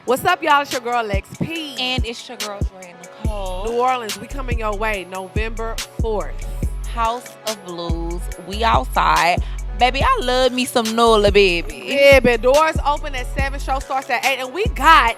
What's up, y'all? It's your girl, XP. And it's your girl, Joy Nicole. New Orleans, we coming your way November 4th. House of Blues. We outside. Baby, I love me some NOLA, baby. Yeah, but doors open at 7, show starts at 8, and we got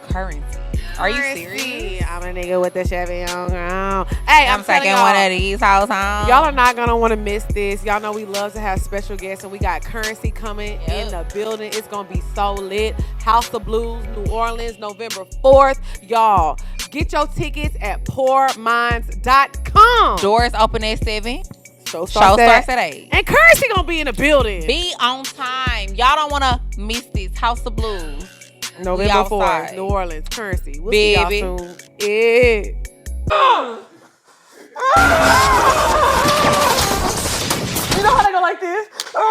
currency. Are you serious? I'm a nigga with the Chevy on ground. Hey, I'm taking one of these house homes. Y'all are not gonna want to miss this. Y'all know we love to have special guests, and we got currency coming in the building. It's gonna be so lit. House of Blues, New Orleans, November 4th. Y'all, get your tickets at poorminds.com. Doors open at 7. Show starts at 8. And currency gonna be in the building. Be on time. Y'all don't wanna miss this. House of Blues. November 4th, New Orleans, currency. We'll see y'all soon. Yeah. You know how they go like this? Sorry.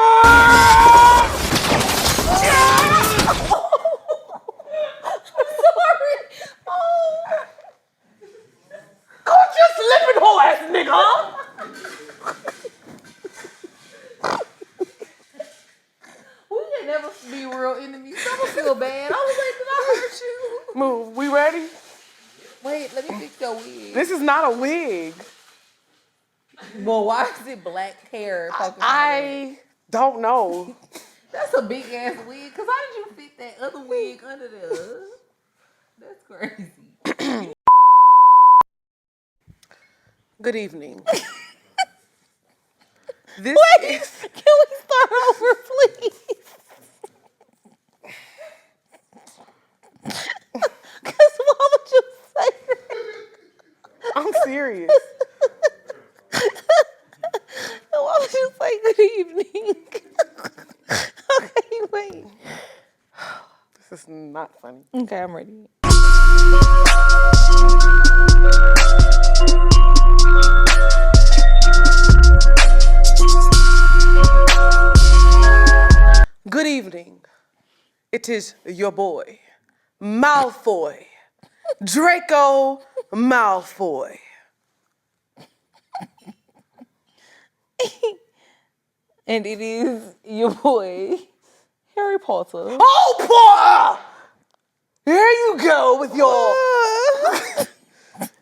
Go just slipping whole ass nigga. We can never be real enemies. I don't feel bad. I was like, did I hurt you? Move. We ready? Wait, let me fix your wig. This is not a wig. Well, why is it black hair? I don't know. That's a big ass wig. Cause how did you fit that other wig under there? That's crazy. Good evening. Wait, can we start over, please? Cause why would you say that? I'm serious. Why would you say good evening? Okay, wait. This is not funny. Okay, I'm ready. Good evening. It is your boy, Malfoy, Draco Malfoy. And it is your boy, Harry Potter. Oh, Potter! Here you go with your...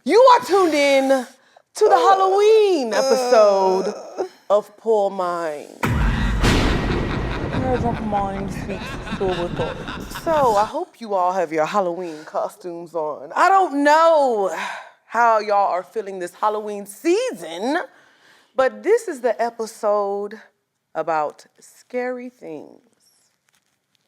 You are tuned in to the Halloween episode of Poor Mind. Your drunk mind speaks silver thoughts. So, I hope you all have your Halloween costumes on. I don't know how y'all are feeling this Halloween season, but this is the episode about scary things.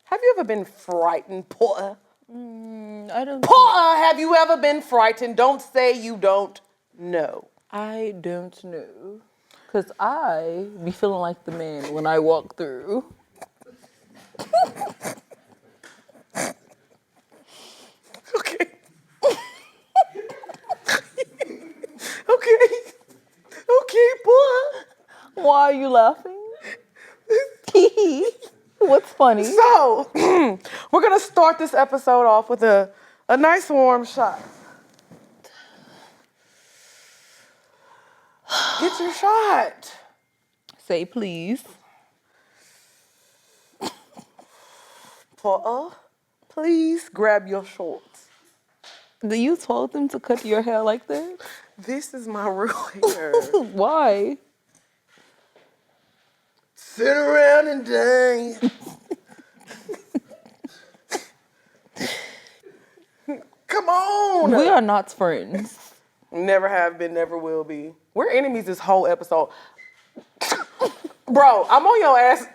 Have you ever been frightened, Potter? I don't. Potter, have you ever been frightened? Don't say you don't know. I don't know. Because I be feeling like the man when I walk through. Okay. Okay, Potter. Why are you laughing? What's funny? So, we're going to start this episode off with a nice warm shot. Get your shot. Say please. Potter, please grab your shorts. You told them to cut your hair like that? This is my real hair. Why? Sit around and dance. Come on. We are not friends. Never have been, never will be. We're enemies this whole episode. Bro, I'm on your ass.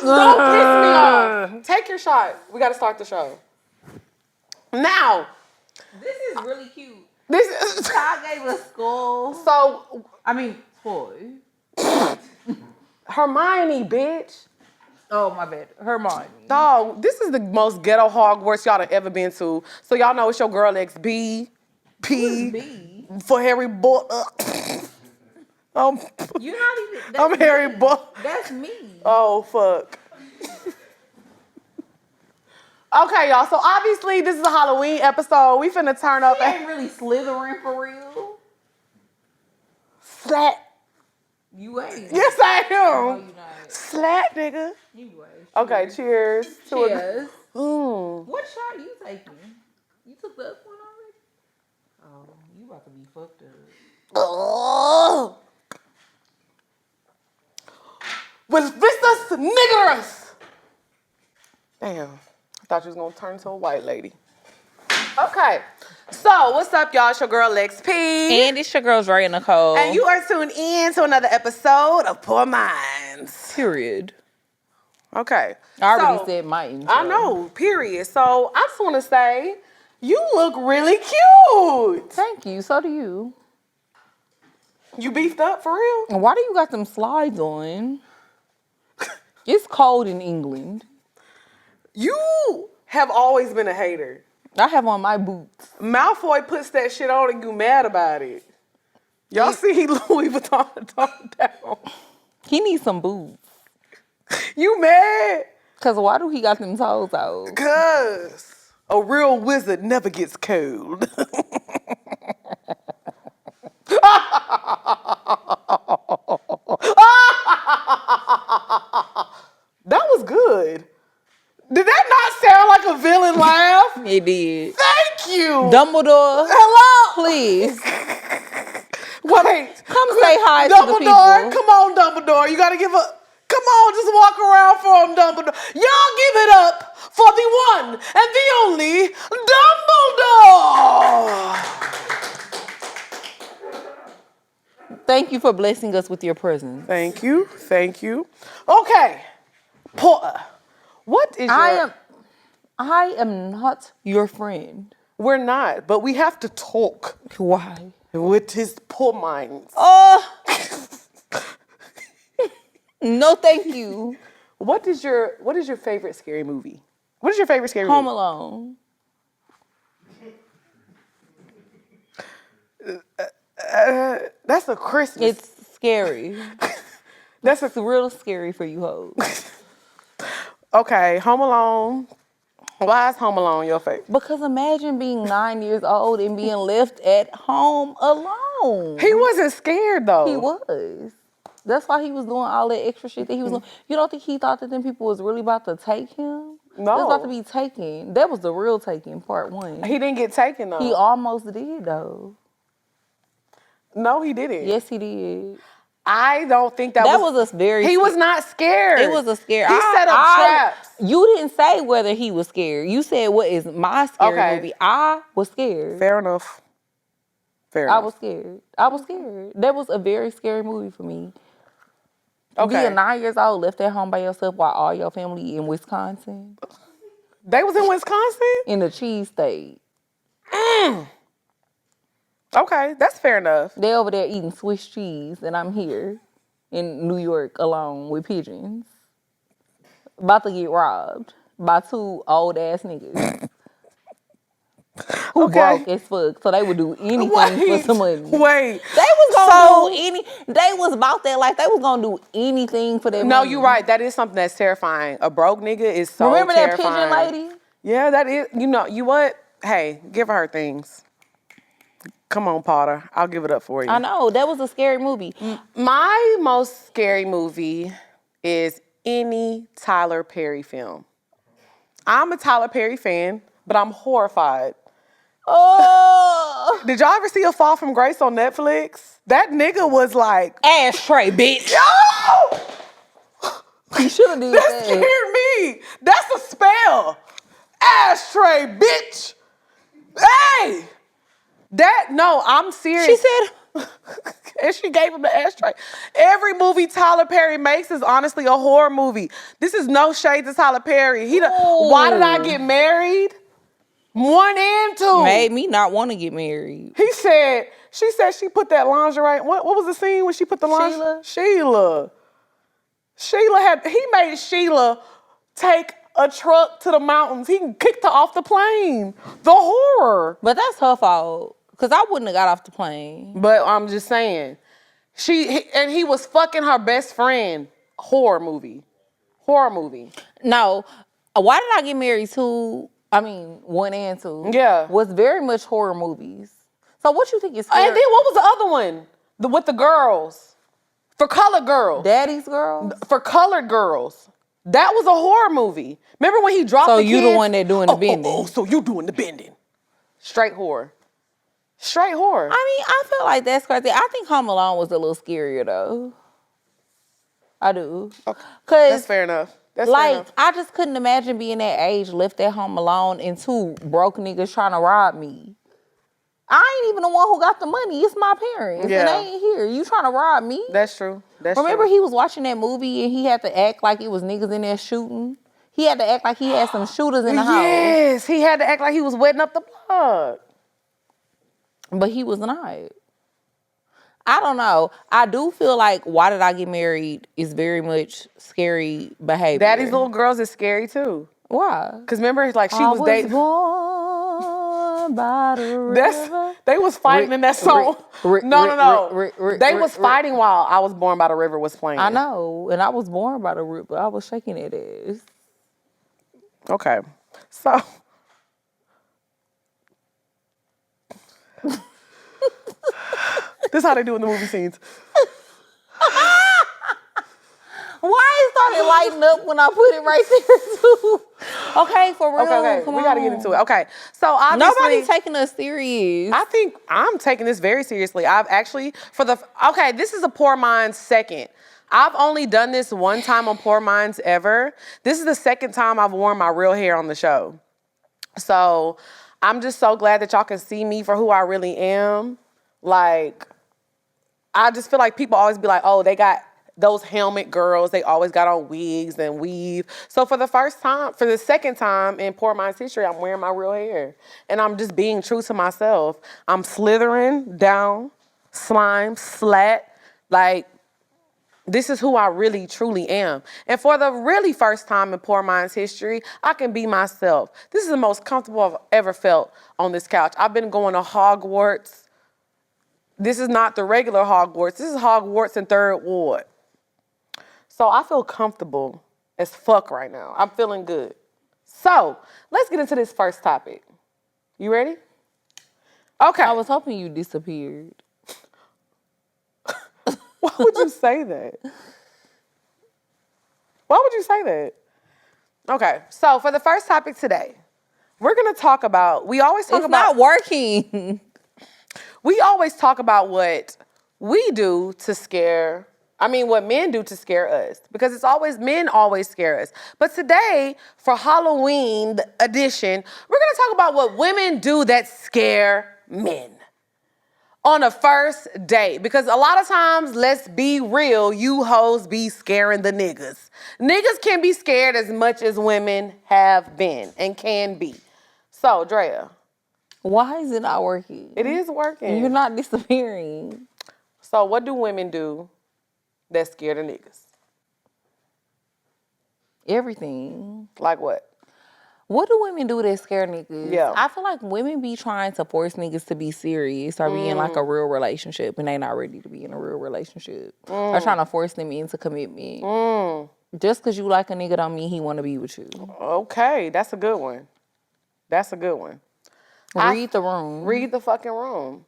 Don't piss me off. Take your shot. We got to start the show. Now. This is really cute. This is... I gave a skull. So. I mean, toy. Hermione, bitch. Oh, my bad. Hermione. Dog, this is the most ghetto Hogwarts y'all have ever been to. So y'all know it's your girl XB. P. For Harry Potter. You're not even... I'm Harry Potter. That's me. Oh, fuck. Okay, y'all. So obviously this is a Halloween episode. We finna turn up. She ain't really slithering for real. Flat. You ain't. Yes, I No, am. you not. Slat, nigga. Anyway. Okay, cheers. to a- Cheers. Mm. What shot you taking? You took the other one already? Oh, you about to be fucked up. Oh. With vistas niggerous. Damn. I thought you was gonna turn into a white lady. Okay. So, what's up, y'all? It's your girl, Lex P. And it's your girls, Ray and Nicole. And you are tuned in to another episode of Poor Minds. Period. Okay. I already said my intro. I know, period. So, I just want to say, you look really cute. Thank you. So do you. You beefed up for real? And why do you got them slides on? It's cold in England. You have always been a hater. I have on my boots. Malfoy puts that shit on and you mad about it. Y'all see Louis Vuitton down. He needs some boots. You mad? Cause why do he got them toes out? Cause a real wizard never gets cold. That was good. Did that not sound like a villain laugh? It did. Thank you. Dumbledore. Hello. Please. Wait. Come say hi to the Dumbledore, people. come on, Dumbledore. You gotta give a. Come on, just walk around for him, Dumbledore. Y'all give it up for the one and the only Dumbledore. Thank you for blessing us with your presence. Thank you. Thank you. Okay. Porter, what is your... I am not your friend. We're not, but we have to talk Why? with his poor minds. No, thank you. What is your favorite scary movie? What is your favorite scary Home movie? Alone. That's a Christmas. It's scary. That's It's real scary for you hoes. Okay, Home Alone. Why is Home Alone your favorite? Because imagine being 9 years old and being left at home alone. He wasn't scared though. He was. That's why he was doing all that extra shit that he was doing. You don't think he thought that them people was really about to take him? No. It was about to be taken. That was the real taking, part one. He didn't get taken though. He almost did though. No, he didn't. Yes, he did. I don't think that was a very... He was not scared. It was a scare. He set up traps. You didn't say whether he was scared. You said, what is my scary movie? I was scared. Fair enough. I was scared. I was scared. That was a very scary movie for me. Okay. Being 9 years old, left at home by yourself while all your family in Wisconsin. They was in Wisconsin? In the cheese state. Okay, that's fair enough. They over there eating Swiss cheese, and I'm here in New York alone with pigeons. About to get robbed by two old ass niggas. Who broke as fuck, so they would do anything for some money. Wait. They was gonna they was about that life. They was gonna do anything for that money. No, you're right. That is something that's terrifying. A broke nigga is so Remember terrifying. that pigeon lady? Yeah, that is. You know, you what? Hey, give her things. Come on, Potter. I'll give it up for you. I know. That was a scary movie. My most scary movie is any Tyler Perry film. I'm a Tyler Perry fan, but I'm horrified. Oh, Did y'all ever see A Fall from Grace on Netflix? That nigga was like, ashtray, bitch. yo! He should have did That that. scared me. That's a spell. Ashtray, bitch. Hey! I'm serious. She said, and she gave him the ashtray. Every movie Tyler Perry makes is honestly a horror movie. This is no shade to Tyler Perry. Why Did I Get Married? 1 and 2. Made me not want to get married. She said she put that lingerie. What was the scene when she put the lingerie? He made Sheila take a truck to the mountains. He kicked her off the plane. The horror. But that's her fault. Because I wouldn't have got off the plane. But I'm just saying. He was fucking her best friend. Horror movie. No. Why Did I Get Married 2? 1 and 2. Yeah. Was very much horror movies. So what you think is scary? And then what was the other one? With the girls. For colored girls. Daddy's Girls? For colored girls. That was a horror movie. Remember when he dropped So the you kids? the one that doing the bending. Oh, so you doing the bending. Straight horror. Straight horror. I mean, I feel like that's crazy. I think Home Alone was a little scarier though. I do. Okay. Cause That's fair enough. That's fair like enough. I just couldn't imagine being that age, left at home alone, and two broke niggas trying to rob me. I ain't even the one who got the money. It's my parents, Yeah. and they ain't here. You trying to rob me? That's true. That's Remember true. he was watching that movie and he had to act like it was niggas in there shooting. He had to act like he had some shooters in the house, Yes, he had to act like he was wetting up the plug. but he was not. I don't know. I do feel like Why Did I Get Married is very much scary behavior. Daddy's Little Girls is scary too. Why? Cause remember, like she was dating. Born by the river. They was fighting in that song. No. They was fighting while I Was Born by the River was playing. I know, and I was born by the river. I was shaking that ass. Okay, so. This is how they do in the movie scenes. Why it started lighting up when I put it right there too? Okay, for real. Okay, Come we on. gotta get into it. Okay, so obviously Nobody's taking us serious. I think I'm taking this very seriously. I've actually, this is a Poor Minds second. I've only done this one time on Poor Minds ever. This is the second time I've worn my real hair on the show. So I'm just so glad that y'all can see me for who I really am. Like, I just feel like people always be like, oh, they got those helmet girls, they always got on wigs and weave. So for the second time in Poor Minds history, I'm wearing my real hair. And I'm just being true to myself. I'm slithering down, slime, slat. Like, this is who I really, truly am. And for the really first time in Poor Minds history, I can be myself. This is the most comfortable I've ever felt on this couch. I've been going to Hogwarts. This is not the regular Hogwarts. This is Hogwarts in 3rd Ward. So I feel comfortable as fuck right now. I'm feeling good. So let's get into this first topic. You ready? Okay. I was hoping you disappeared. Why would you say that? Why would you say that? Okay, so for the first topic today, we're gonna talk about, It's not working. We always talk about what we do to scare, what men do to scare us. Because men always scare us. But today, for Halloween edition, we're gonna talk about what women do that scare men. On a first date. Because a lot of times, let's be real, you hoes be scaring the niggas. Niggas can be scared as much as women have been and can be. So, Drea. Why is it not working? It is working. You're not disappearing. So what do women do that scare the niggas? Everything. Like what? What do women do that scare niggas? Yeah. I feel like women be trying to force niggas to be serious or be in like a real relationship and they not ready to be in a real relationship. Or trying to force them into commitment. Just because you like a nigga don't mean he want to be with you. Okay, that's a good one. That's a good one. Read the room. Read the fucking room.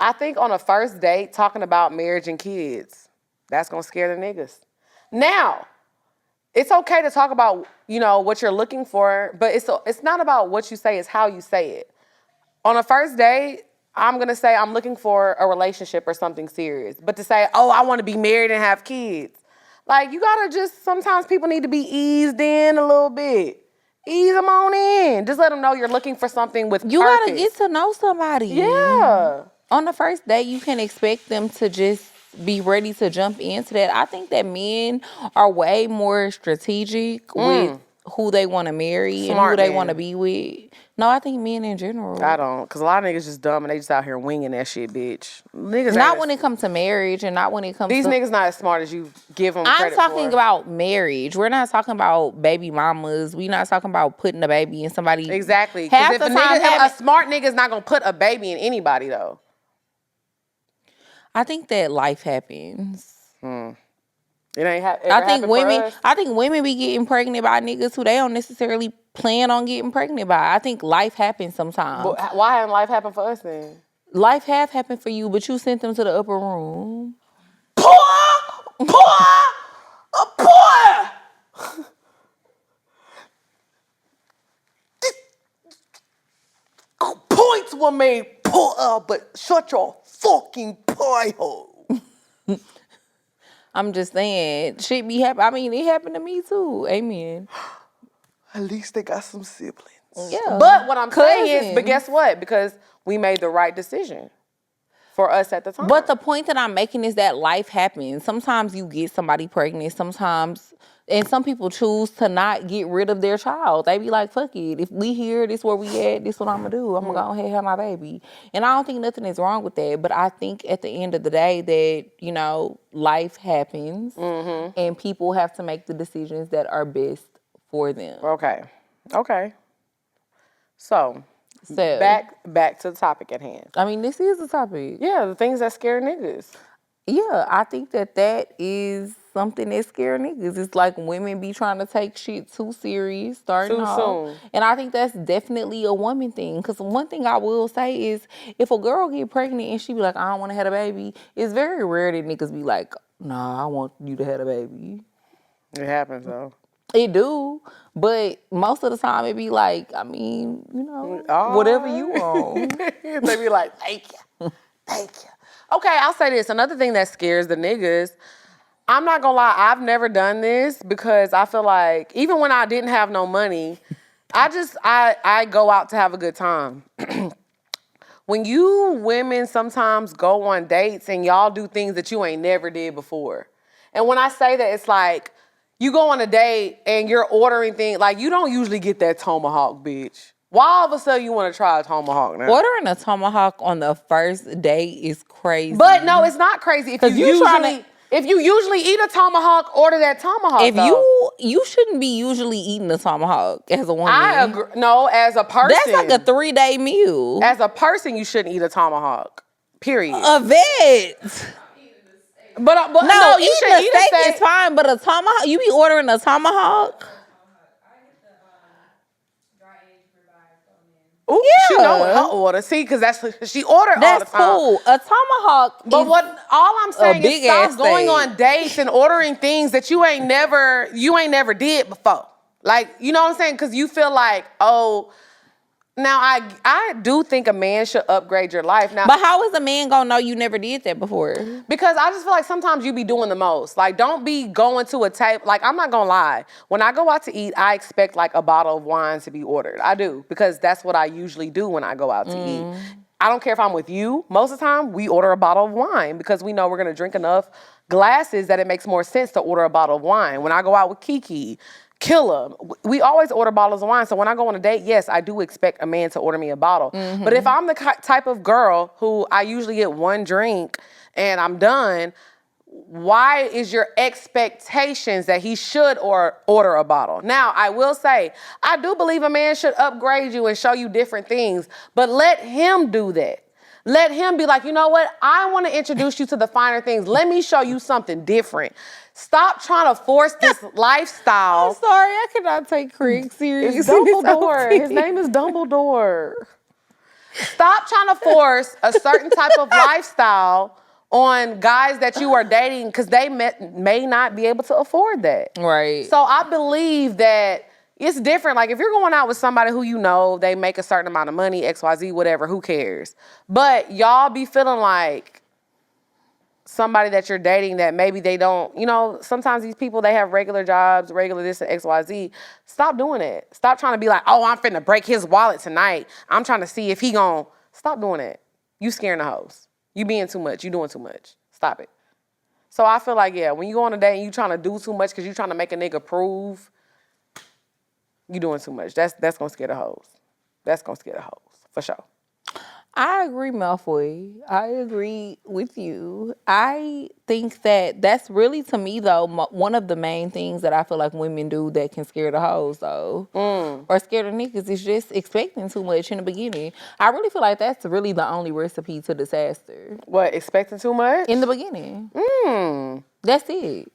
I think on a first date, talking about marriage and kids, that's gonna scare the niggas. Now, it's okay to talk about, what you're looking for, but it's not about what you say, it's how you say it. On a first date, I'm gonna say I'm looking for a relationship or something serious. But to say, oh, I wanna be married and have kids. Like, you gotta sometimes people need to be eased in a little bit. Ease them on in. Just let them know you're looking for something with purpose. You gotta get to know somebody. Yeah. On the first date, you can expect them to just be ready to jump into that. I think that men are way more strategic with who they want to marry and who they want to be with. No, I think men in general. I don't, because a lot of niggas just dumb and they just out here winging that shit, bitch. Niggas not when it comes to marriage and not when it comes These to... niggas not as smart as you give them credit I'm talking for. about marriage. We're not talking about baby mamas. We're not talking about putting a baby in somebody. Exactly. Half Because the time, a smart nigga's not going to put a baby in anybody, though. I think that life happens. It ain't I think women be getting pregnant by niggas who they don't necessarily plan on getting pregnant by. I think life happens sometimes. But why hasn't life happened for us then? Life have happened for you, but you sent them to the upper room. Points were made, poor, but shut your fucking pie hole. I'm just saying, shit be happen. I mean, it happened to me too. Amen. At least they got some siblings. Yeah. But what I'm saying is, but Cousins. guess what? Because we made the right decision for us at the time. But the point that I'm making is that life happens. Sometimes you get somebody pregnant. Sometimes, and some people choose to not get rid of their child. They be like, fuck it. If we here, this where we at, this what I'm going to do. I'm going to go ahead and have my baby. And I don't think nothing is wrong with that. But I think at the end of the day that, you know, life happens. And people have to make the decisions that are best for them. Okay. So back to the topic at hand. I mean, this is a topic. Yeah, the things that scare niggas. Yeah, I think that is something that scare niggas. It's like women be trying to take shit too serious, starting Too off. soon. And I think that's definitely a woman thing. Because one thing I will say is, if a girl get pregnant and she be like, I don't want to have a baby, it's very rare that niggas be like, nah, I want you to have a baby. It happens though. It do, but most of the time it be like, I mean, you know, whatever you want. They be like, thank you. Okay, I'll say this. Another thing that scares the niggas, I'm not gonna lie, I've never done this because I feel like even when I didn't have no money, I go out to have a good time. When you women sometimes go on dates and y'all do things that you ain't never did before. And when I say that, it's like, you go on a date and you're ordering things, like you don't usually get that tomahawk, bitch. Why all of a sudden you want to try a tomahawk now? Ordering a tomahawk on the first date is crazy. But no, it's not crazy. If you usually eat a tomahawk, order that tomahawk. If you shouldn't be usually eating a tomahawk as a woman. I agree. No, as a person. That's like a 3-day meal. As a person, you shouldn't eat a tomahawk. Period. A vet. But no, you should eat a steak. Is fine, but a tomahawk, you be ordering a tomahawk? Ooh, yeah. She know what her order. See, because she ordered all the time. That's cool. A tomahawk. But all I'm saying is stop going on dates and ordering things that you ain't never did before. Like, you know what I'm saying? Because you feel like, oh. Now, I do think a man should upgrade your life. Now, but how is a man gonna know you never did that before? Because I just feel like sometimes you be doing the most. Like, don't be going to a table. Like, I'm not gonna lie. When I go out to eat, I expect like a bottle of wine to be ordered. I do. Because that's what I usually do when I go out to eat. I don't care if I'm with you. Most of the time, we order a bottle of wine because we know we're gonna drink enough glasses that it makes more sense to order a bottle of wine. When I go out with Kiki, Killer, we always order bottles of wine. So when I go on a date, yes, I do expect a man to order me a bottle. But if I'm the type of girl who I usually get one drink and I'm done, why is your expectations that he should order a bottle? Now, I will say, I do believe a man should upgrade you and show you different things, but let him do that. Let him be like, you know what? I want to introduce you to the finer things. Let me show you something different. Stop trying to force this lifestyle. I'm sorry, I cannot take Craig seriously. It's Dumbledore. His name is Dumbledore. Stop trying to force a certain type of lifestyle on guys that you are dating because they may not be able to afford that. Right. So I believe that it's different. Like if you're going out with somebody who you know, they make a certain amount of money, XYZ, whatever, who cares? But y'all be feeling like somebody that you're dating that maybe they don't, you know, sometimes these people, they have regular jobs, regular this and XYZ. Stop doing it. Stop trying to be like, oh, I'm finna break his wallet tonight. I'm trying to see if he gon' stop doing it. You scaring the hoes. You being too much. You doing too much. Stop it. So I feel like, yeah, when you go on a date and you trying to do too much because you trying to make a nigga prove, you doing too much. That's gonna scare the hoes. That's gonna scare the hoes, for sure. I agree, Malfoy. I agree with you. I think that that's really, to me, though, one of the main things that I feel like women do that can scare the hoes, though, or scare the niggas, is just expecting too much in the beginning. I really feel like that's really the only recipe to disaster. What, expecting too much? In the beginning. That's it.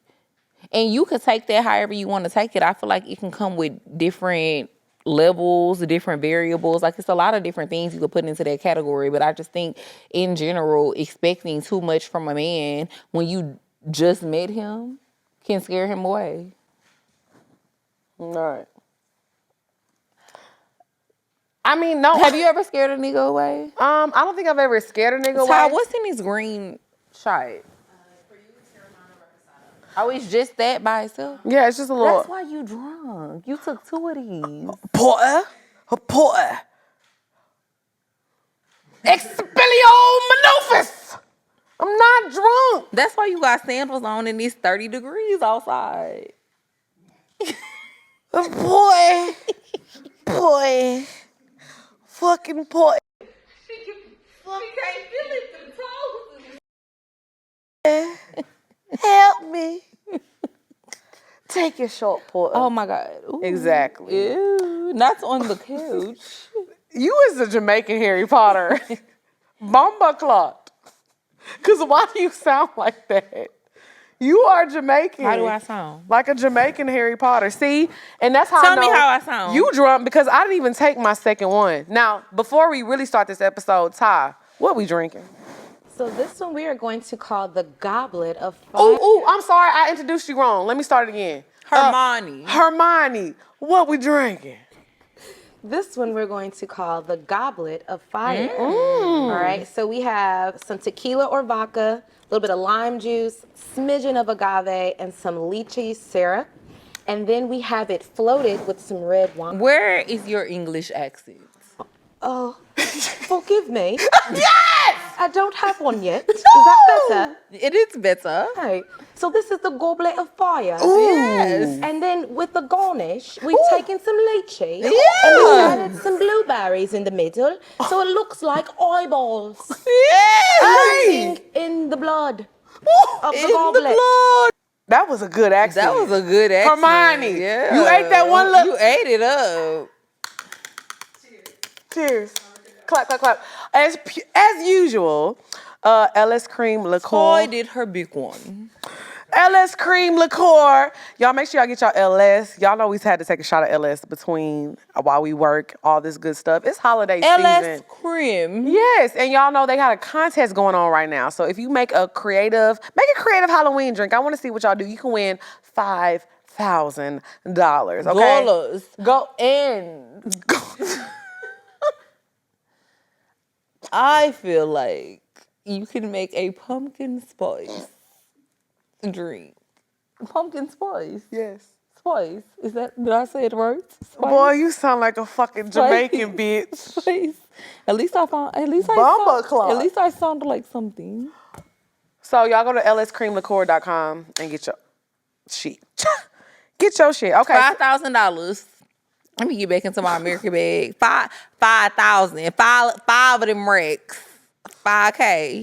And you could take that however you want to take it. I feel like it can come with different levels, different variables. Like, it's a lot of different things you could put into that category. But I just think, in general, expecting too much from a man when you just met him can scare him away. All right. I mean, no. Have you ever scared a nigga away? I don't think I've ever scared a nigga Ty, away. what's in this green shot? Oh, it's just that by itself? Yeah, it's just a little. That's why you drunk. You took 2 of these. Porter. Expelio manofis. I'm not drunk. That's why you got sandals on and it's 30 degrees outside. Boy. Fucking boy. She can't feel it through the toes. Help me. Take your short, Porter. Oh my God. Ooh. Exactly. Ew. Not on the couch. You is a Jamaican Harry Potter. Bomba clot. Because why do you sound like that? You are Jamaican. How do I sound? Like a Jamaican Harry Potter. See? And that's how I know. Tell me how I sound. You drunk because I didn't even take my second one. Now, before we really start this episode, Ty, what we drinking? So this one we are going to call the Goblet of Fire. Ooh, I'm sorry. I introduced you wrong. Let me start it again. Hermione. What we drinking? This one we're going to call the Goblet of Fire. All right, so we have some tequila or vodka, a little bit of lime juice, smidgen of agave, and some lychee syrup. And then we have it floated with some red wine. Where is your English accent? Oh, forgive me. Yes! I don't have one yet. Is that better? It is better. Okay, so this is the Goblet of Fire. Yes. And then with the garnish, we've taken some lychee and Yeah. we've added some blueberries in the middle, so it looks like eyeballs floating in the blood of the goblet. That was a good accent. That was a good accent. Hermione, Yeah. you ate that one look. You ate it up. Cheers. Clap, clap, clap. As usual, LS Cream Liqueur. Toy did her big one. LS Cream Liqueur. Y'all make sure y'all get y'all LS. Y'all know we had to take a shot of LS between while we work, all this good stuff. It's holiday LS season. Cream. Yes, and y'all know they got a contest going on right now. So if you make a creative Halloween drink, I want to see what y'all do. You can win $5,000. Okay. Dollars. Go. And I feel like you can make a pumpkin spice drink. Pumpkin spice. Yes. Spice. Did I say it right? Spice. Boy, you sound like a fucking Jamaican bitch. Spice. At least I sounded like something. So y'all go to lscreamliqueur.com and get your shit. Get your shit. Okay. $5,000. Let me get back into my American bag. 5,000. Five of them racks. 5K.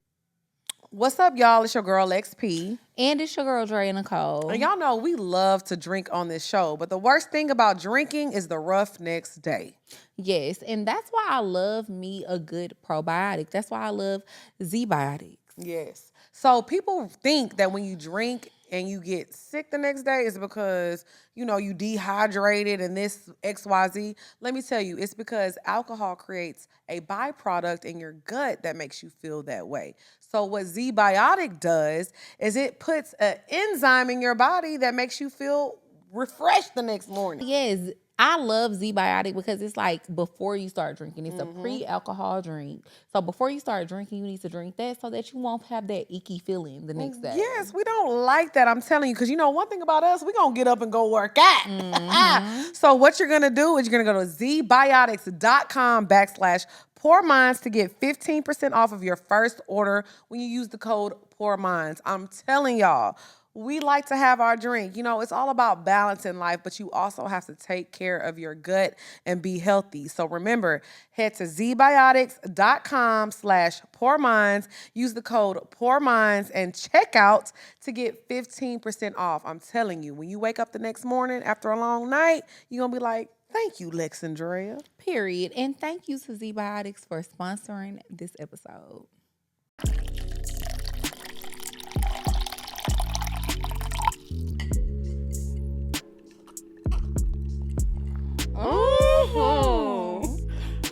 What's up, y'all? It's your girl XP. And it's your girl Dre Nicole. And y'all know we love to drink on this show, but the worst thing about drinking is the rough next day. Yes, and that's why I love me a good probiotic. That's why I love Zbiotics. Yes. So people think that when you drink and you get sick the next day is because, you know, you dehydrated and this XYZ. Let me tell you, it's because alcohol creates a byproduct in your gut that makes you feel that way. So what Zbiotic does is it puts an enzyme in your body that makes you feel refreshed the next morning. Yes, I love Zbiotic because it's like before you start drinking. It's a pre-alcohol drink. So before you start drinking, you need to drink that so that you won't have that icky feeling the next day. Yes, we don't like that. I'm telling you, because you know one thing about us, we're going to get up and go work out. So what you're going to do is you're going to go to zbiotics.com/PourMinds to get 15% off of your first order when you use the code PourMinds. I'm telling y'all, we like to have our drink. You know, it's all about balance in life, but you also have to take care of your gut and be healthy. So remember, head to zbiotics.com/PourMinds, use the code PourMinds and check out to get 15% off. I'm telling you, when you wake up the next morning after a long night, you're going to be like, thank you, Lexandria. Period. And thank you to Zbiotics for sponsoring this episode.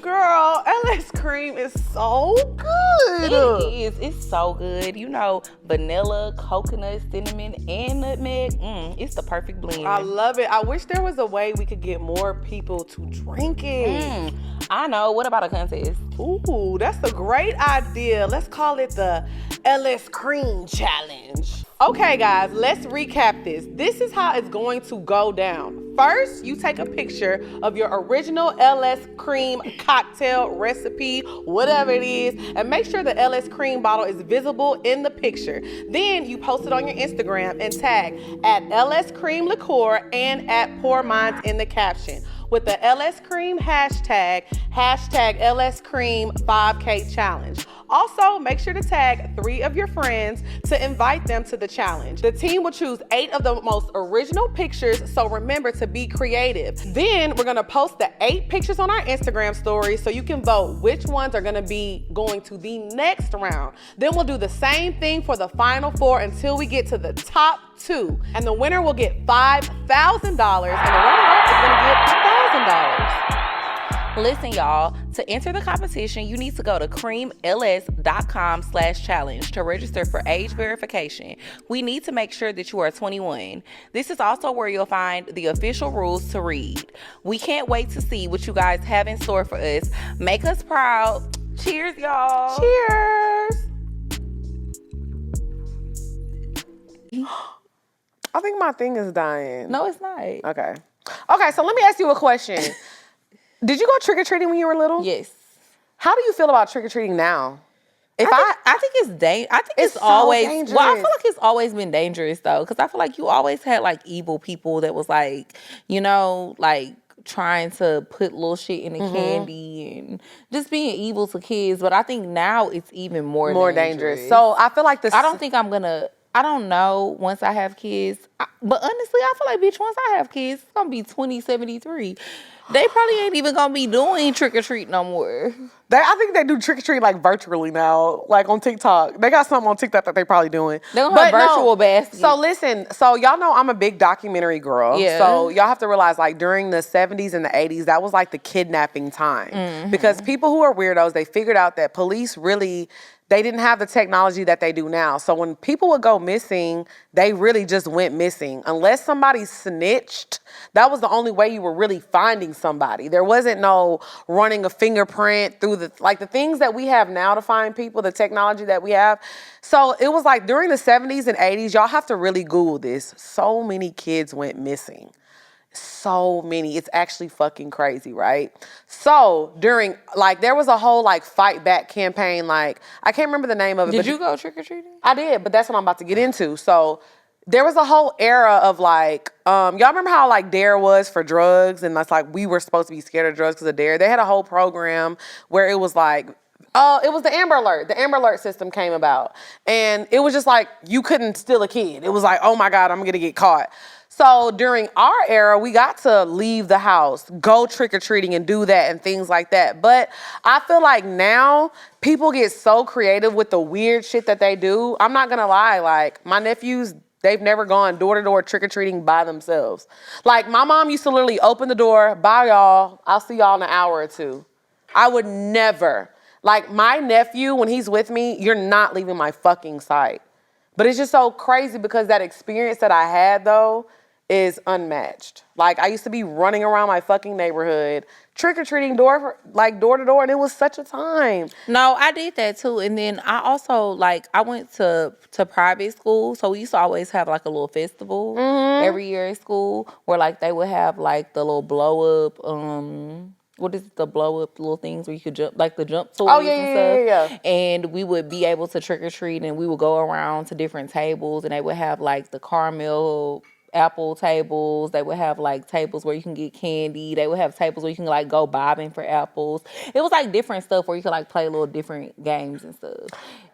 Girl, LS Cream is so good. good. It is. It's so good. You know, vanilla, coconut, cinnamon, and nutmeg. It's the perfect blend. I love it. I wish there was a way we could get more people to drink it. I know. What about a contest? Ooh, that's a great idea. Let's call it the LS Cream Challenge. Okay, guys, let's recap this. This is how it's going to go down. First, you take a picture of your original LS Cream cocktail recipe, whatever it is, and make sure the LS Cream bottle is visible in the picture. Then you post it on your Instagram and tag at LS Cream Liqueur and at Pour Minds in the caption with the LS Cream hashtag LS Cream 5K challenge. Also, make sure to tag 3 of your friends to invite them to the challenge. The team will choose 8 of the most original pictures, so remember to be creative. Then we're gonna post the 8 pictures on our Instagram stories so you can vote which ones are gonna be going to the next round. Then we'll do the same thing for the final 4 until we get to the top 2. And the winner will get $5,000 and the runner-up is gonna get $1,000. Listen, y'all, to enter the competition, you need to go to creamls.com/challenge to register for age verification. We need to make sure that you are 21. This is also where you'll find the official rules to read. We can't wait to see what you guys have in store for us. Make us proud. Cheers, y'all. Cheers. I think my thing is dying. No, it's not. Okay. Okay, so let me ask you a question. Did you go trick-or-treating when you were little? Yes. How do you feel about trick-or-treating now? I think it's dangerous. I think it's so always dangerous. Well, I feel like it's always been dangerous though, because I feel like you always had like evil people that was like, you know, like trying to put little shit in the candy and just being evil to kids. But I think now it's even more dangerous. So I feel like this. I don't think I'm gonna. I don't know once I have kids. But honestly, I feel like, bitch, once I have kids, it's gonna be 2073. They probably ain't even gonna be doing trick-or-treat no more. I think they do trick-or-treat like virtually now, like on TikTok. They got something on TikTok that they probably doing. They're gonna have virtual baskets. So listen, so y'all know I'm a big documentary girl. Yeah. So y'all have to realize like during the 70s and the 80s, that was like the kidnapping time. Because people who are weirdos, they figured out that police really, they didn't have the technology that they do now. So when people would go missing, they really just went missing. Unless somebody snitched, that was the only way you were really finding somebody. There wasn't no running a fingerprint through the things that we have now to find people, the technology that we have. So it was like during the 70s and 80s, y'all have to really Google this. So many kids went missing. So many. It's actually fucking crazy, right? So during, like, there was a whole, like, fight back campaign, like, I can't remember the name of it. Did you go trick-or-treating? I did, but that's what I'm about to get into. So there was a whole era of, like, y'all remember how, like, DARE was for drugs? And that's, like, we were supposed to be scared of drugs because of DARE. They had a whole program where it was, like, it was the Amber Alert. The Amber Alert system came about. And it was just, like, you couldn't steal a kid. It was like, oh, my God, I'm going to get caught. So during our era, we got to leave the house, go trick-or-treating and do that and things like that. But I feel like now people get so creative with the weird shit that they do. I'm not gonna lie, like my nephews, they've never gone door-to-door trick-or-treating by themselves. Like my mom used to literally open the door, bye y'all, I'll see y'all in an hour or two. I would never. Like my nephew, when he's with me, you're not leaving my fucking sight. But it's just so crazy because that experience that I had though, is unmatched. Like I used to be running around my fucking neighborhood, trick-or-treating door to door, and it was such a time. No, I did that too. And then I also like I went to private school, so we used to always have like a little festival every year at school where like they would have like the little blow up what is it, the blow up little things where you could jump, like the jump toys and stuff. And we would be able to trick or treat, and we would go around to different tables, and they would have like the caramel apple tables. They would have like tables where you can get candy. They would have tables where you can like go bobbing for apples. It was like different stuff where you could like play little different games and stuff.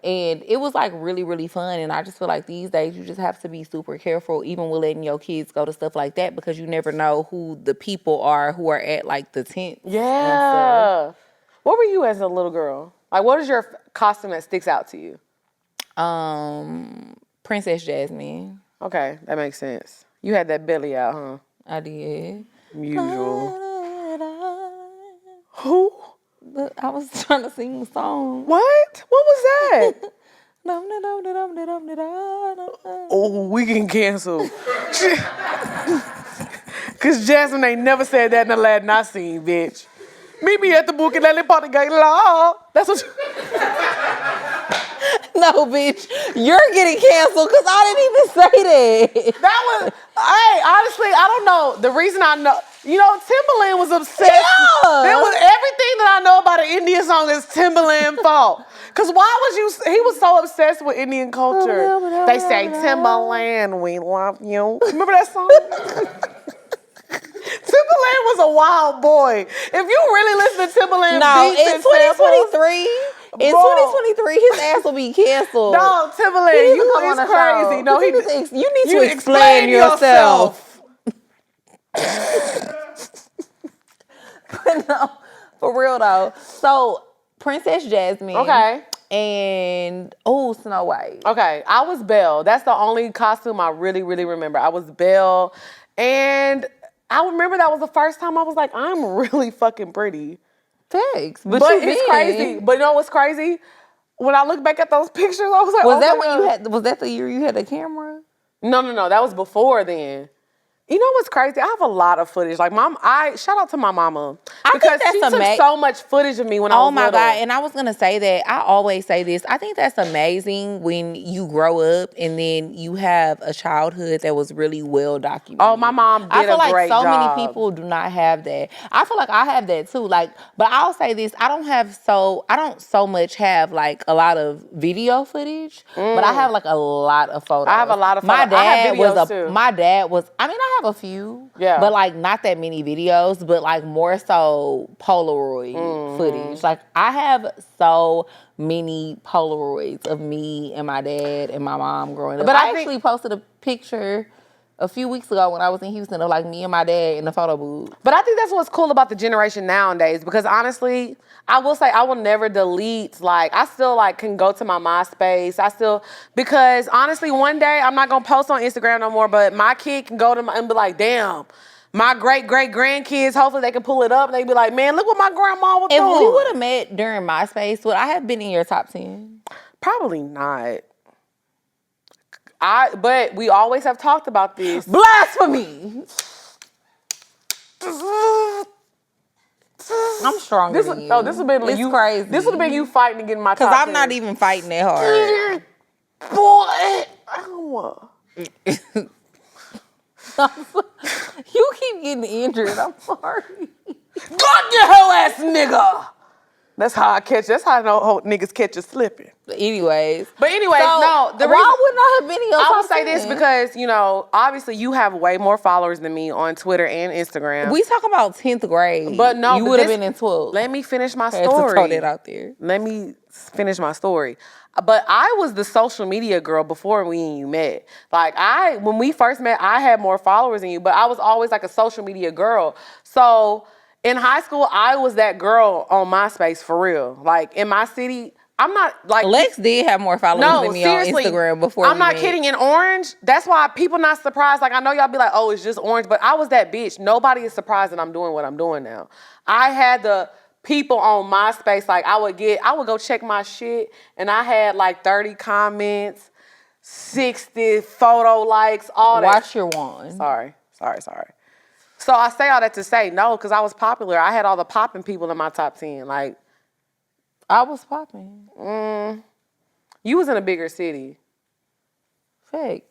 And it was like really, really fun. And I just feel like these days you just have to be super careful even with letting your kids go to stuff like that because you never know who the people are who are at like the tent. Yeah. What were you as a little girl? Like what is your costume that sticks out to you? Princess Jasmine. Okay, that makes sense. You had that belly out, huh? I did. Usual. Who? I was trying to sing a song. What? What was that? Oh, Oh, we getting canceled. Cause Jasmine ain't never said that in the Latin I seen, bitch. Meet me at the Bookie Lily Party Gate Law. That's what no, bitch. You're getting canceled because I didn't even say that. that was. Hey, honestly, I don't know. The reason I know, Timbaland was obsessed. Yeah. There was everything that I know about an Indian song is Timbaland fault. Cause why was he was so obsessed with Indian culture. They say Timbaland, we love you. Remember that song? Timbaland was a wild boy. If you really listen to Timbaland beats in and samples, 2023, in 2023, his ass will be canceled. no, Timbaland, you is crazy. No, you need to explain yourself. But no, for real though. So Princess Jasmine. Okay. And Snow White. Okay, I was Belle. That's the only costume I really, really remember. I was Belle, and I remember that was the first time I was like, I'm really fucking pretty. Thanks. But it's crazy. But you know what's crazy? When I look back at those pictures, I was like, was that when you had? Was that the year you had the camera? No. That was before then. You know what's crazy? I have a lot of footage. Like shout out to my mama. Because she took so much footage of me when I was little. Oh my God. And I was going to say that. I always say this. I think that's amazing when you grow up and then you have a childhood that was really well documented. Oh, my mom did a great job. I feel like so many people do not have that. I feel like I have that too. Like, but I'll say this. I don't so much have like a lot of video footage, but I have like a lot of photos. I have a lot of photos. My dad too. My dad was, I mean, I have a few, but like not that many videos, but like more so Polaroid footage. Like I have so many Polaroids of me and my dad and my mom growing up. But I actually posted a picture a few weeks ago when I was in Houston of like me and my dad in the photo booth. But I think that's what's cool about the generation nowadays, because honestly, I will say I will never delete, like, I still like can go to my MySpace. Because honestly, one day I'm not gonna post on Instagram no more, but my kid can go to and be like, damn, my great-great-grandkids, hopefully they can pull it up and they be like, man, look what my grandma was doing. If we would have met during MySpace, would I have been in your top 10? Probably not. But we always have talked about this. Blasphemy! I'm stronger than you. This would have been you crazy. This would have been you fighting to get in my top 10. Because I'm not even fighting that hard. Boy, I don't want. You keep getting injured. I'm sorry. God, you hoe ass nigga. That's how I know niggas catch you slipping. But anyways, no. Why wouldn't I have been in your top 10? I will say this because, obviously you have way more followers than me on Twitter and Instagram. We talk about 10th grade. But no, you would have been in 12th. Let me finish my story. I had to throw that out there. Let me finish my story. But I was the social media girl before we and you met. Like when we first met, I had more followers than you, but I was always like a social media girl. So in high school, I was that girl on MySpace for real. Like in my city, I'm not like Lex did have more followers than me on Instagram before. I'm not kidding. In Orange, that's why people not surprised. Like I know y'all be like, oh, it's just Orange, but I was that bitch. Nobody is surprised that I'm doing what I'm doing now. I had the people on MySpace, like I would go check my shit, and I had like 30 comments, 60 photo likes, all that. Watch your wand. Sorry. So I say all that to say no, because I was popular. I had all the popping people in my top 10. Like, I was popping. You was in a bigger city. Facts.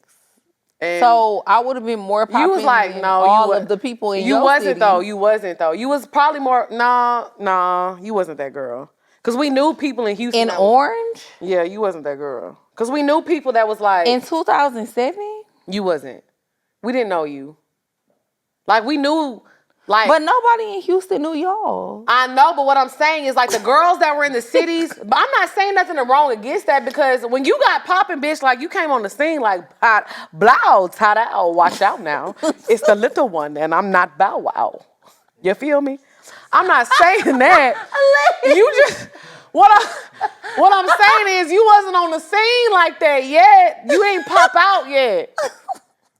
And so I would have been more popping. You was like, than no, all of the people in your city. You wasn't though. You was probably more. No, you wasn't that girl. Cause we knew people in Houston. In Orange? Yeah, you wasn't that girl. Cause we knew people that was like. In 2007? You wasn't. We didn't know you. Like we knew. Like, but nobody in Houston knew y'all. I know, but what I'm saying is like the girls that were in the cities, but I'm not saying nothing wrong against that, because when you got popping, bitch, like you came on the scene like, blow, ta-da, watch out now. It's the little one and I'm not Bow Wow. You feel me? I'm not saying that. You just, what I'm saying is you wasn't on the scene like that yet. You ain't pop out yet.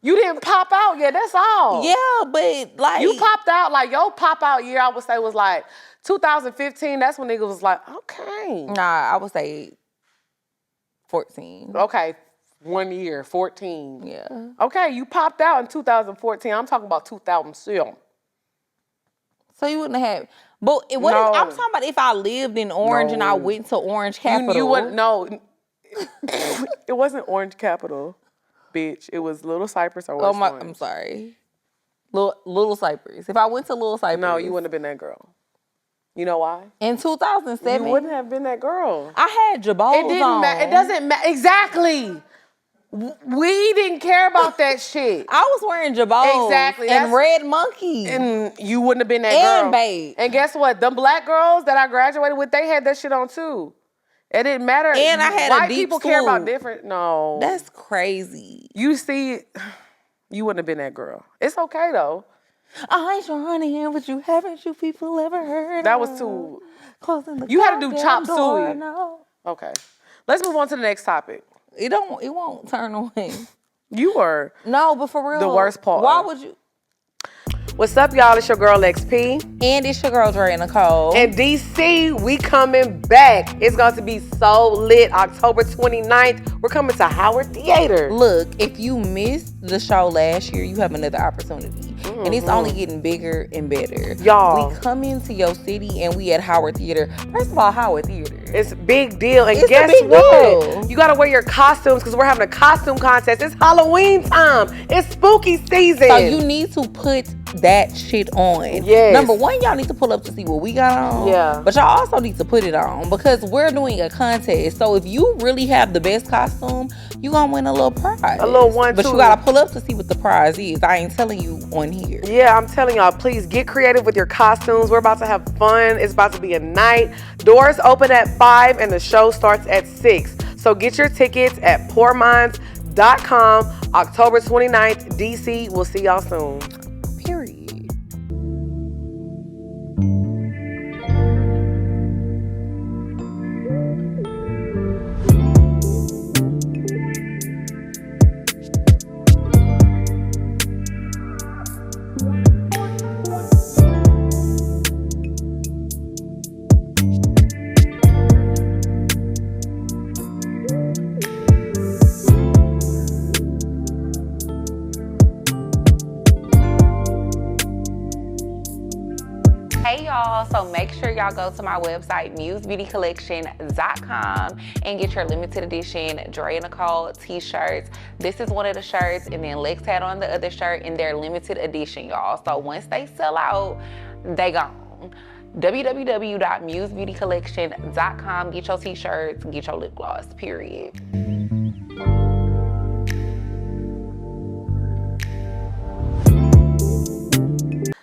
You didn't pop out yet, that's all. Yeah, but like You popped out, like your pop out year, I would say was like 2015. That's when niggas was like, okay. Nah, I would say 14. Okay, 1 year, 14. Yeah. Okay, you popped out in 2014. I'm talking about 2007. So you wouldn't have. But I'm talking about if I lived in Orange and I went to Orange Capital. You wouldn't know. It wasn't Orange Capital, bitch. It was Little Cypress or West Orange. I'm sorry. Little Cypress. If I went to Little Cypress. No, you wouldn't have been that girl. You know why? In 2007. You wouldn't have been that girl. I had Jabos It didn't matter. It doesn't matter. Exactly. We didn't care about that shit. I was wearing Jabos. Exactly. And Red Monkey. And you wouldn't have been that girl. And Babe. And guess what? Them black girls that I graduated with, they had that shit on too. It didn't matter. And I had White a deep people care about swoop. different. No. That's crazy. You see, you wouldn't have been that girl. It's okay though. I ain't trying to hear what you haven't you people ever heard. That was too. Closing the You had to do chop door, suey. no. Okay. Let's move on to the next topic. It won't turn away. You were No, but for real. the worst part. Why would you? What's up, y'all? It's your girl XP. And it's your girl Dre Nicole. In DC, we coming back. It's going to be so lit. October 29th, we're coming to Howard Theater. Look, if you missed the show last year, you have another opportunity. And it's only getting bigger and better. Y'all. We come into your city and we at Howard Theater. First of all, Howard Theater. It's a big deal. And It's a guess big what? deal. You got to wear your costumes because we're having a costume contest. It's Halloween time. It's spooky season. So you need to put that shit on. Yes. Number one, y'all need to pull up to see what we got on. Yeah. But y'all also need to put it on because we're doing a contest. So if you really have the best costume, you gonna win a little prize. A little one, But too. you gotta pull up to see what the prize is. I ain't telling you on here. Yeah, I'm telling y'all, please get creative with your costumes. We're about to have fun. It's about to be a night. Doors open at 5 and the show starts at 6. So get your tickets at poorminds.com. October 29th, DC. We'll see y'all soon. Period. Hey y'all, so make sure y'all go to my website, musebeautycollection.com and get your limited edition Dre and Nicole t-shirts. This is one of the shirts and then Lex had on the other shirt in their limited edition, y'all. So once they sell out, they gone. www.musebeautycollection.com, get your t-shirts, get your lip gloss, period.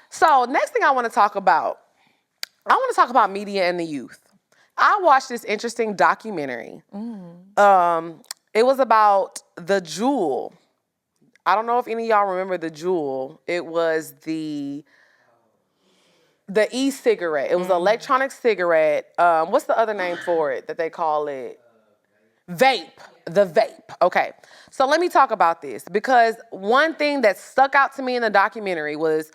So next thing I want to talk about media and the youth. I watched this interesting documentary. It was about the Juul. I don't know if any of y'all remember the Juul. It was the e-cigarette. It was an electronic cigarette. What's the other name for it that they call it? Vape. The vape. Okay. So let me talk about this because one thing that stuck out to me in the documentary was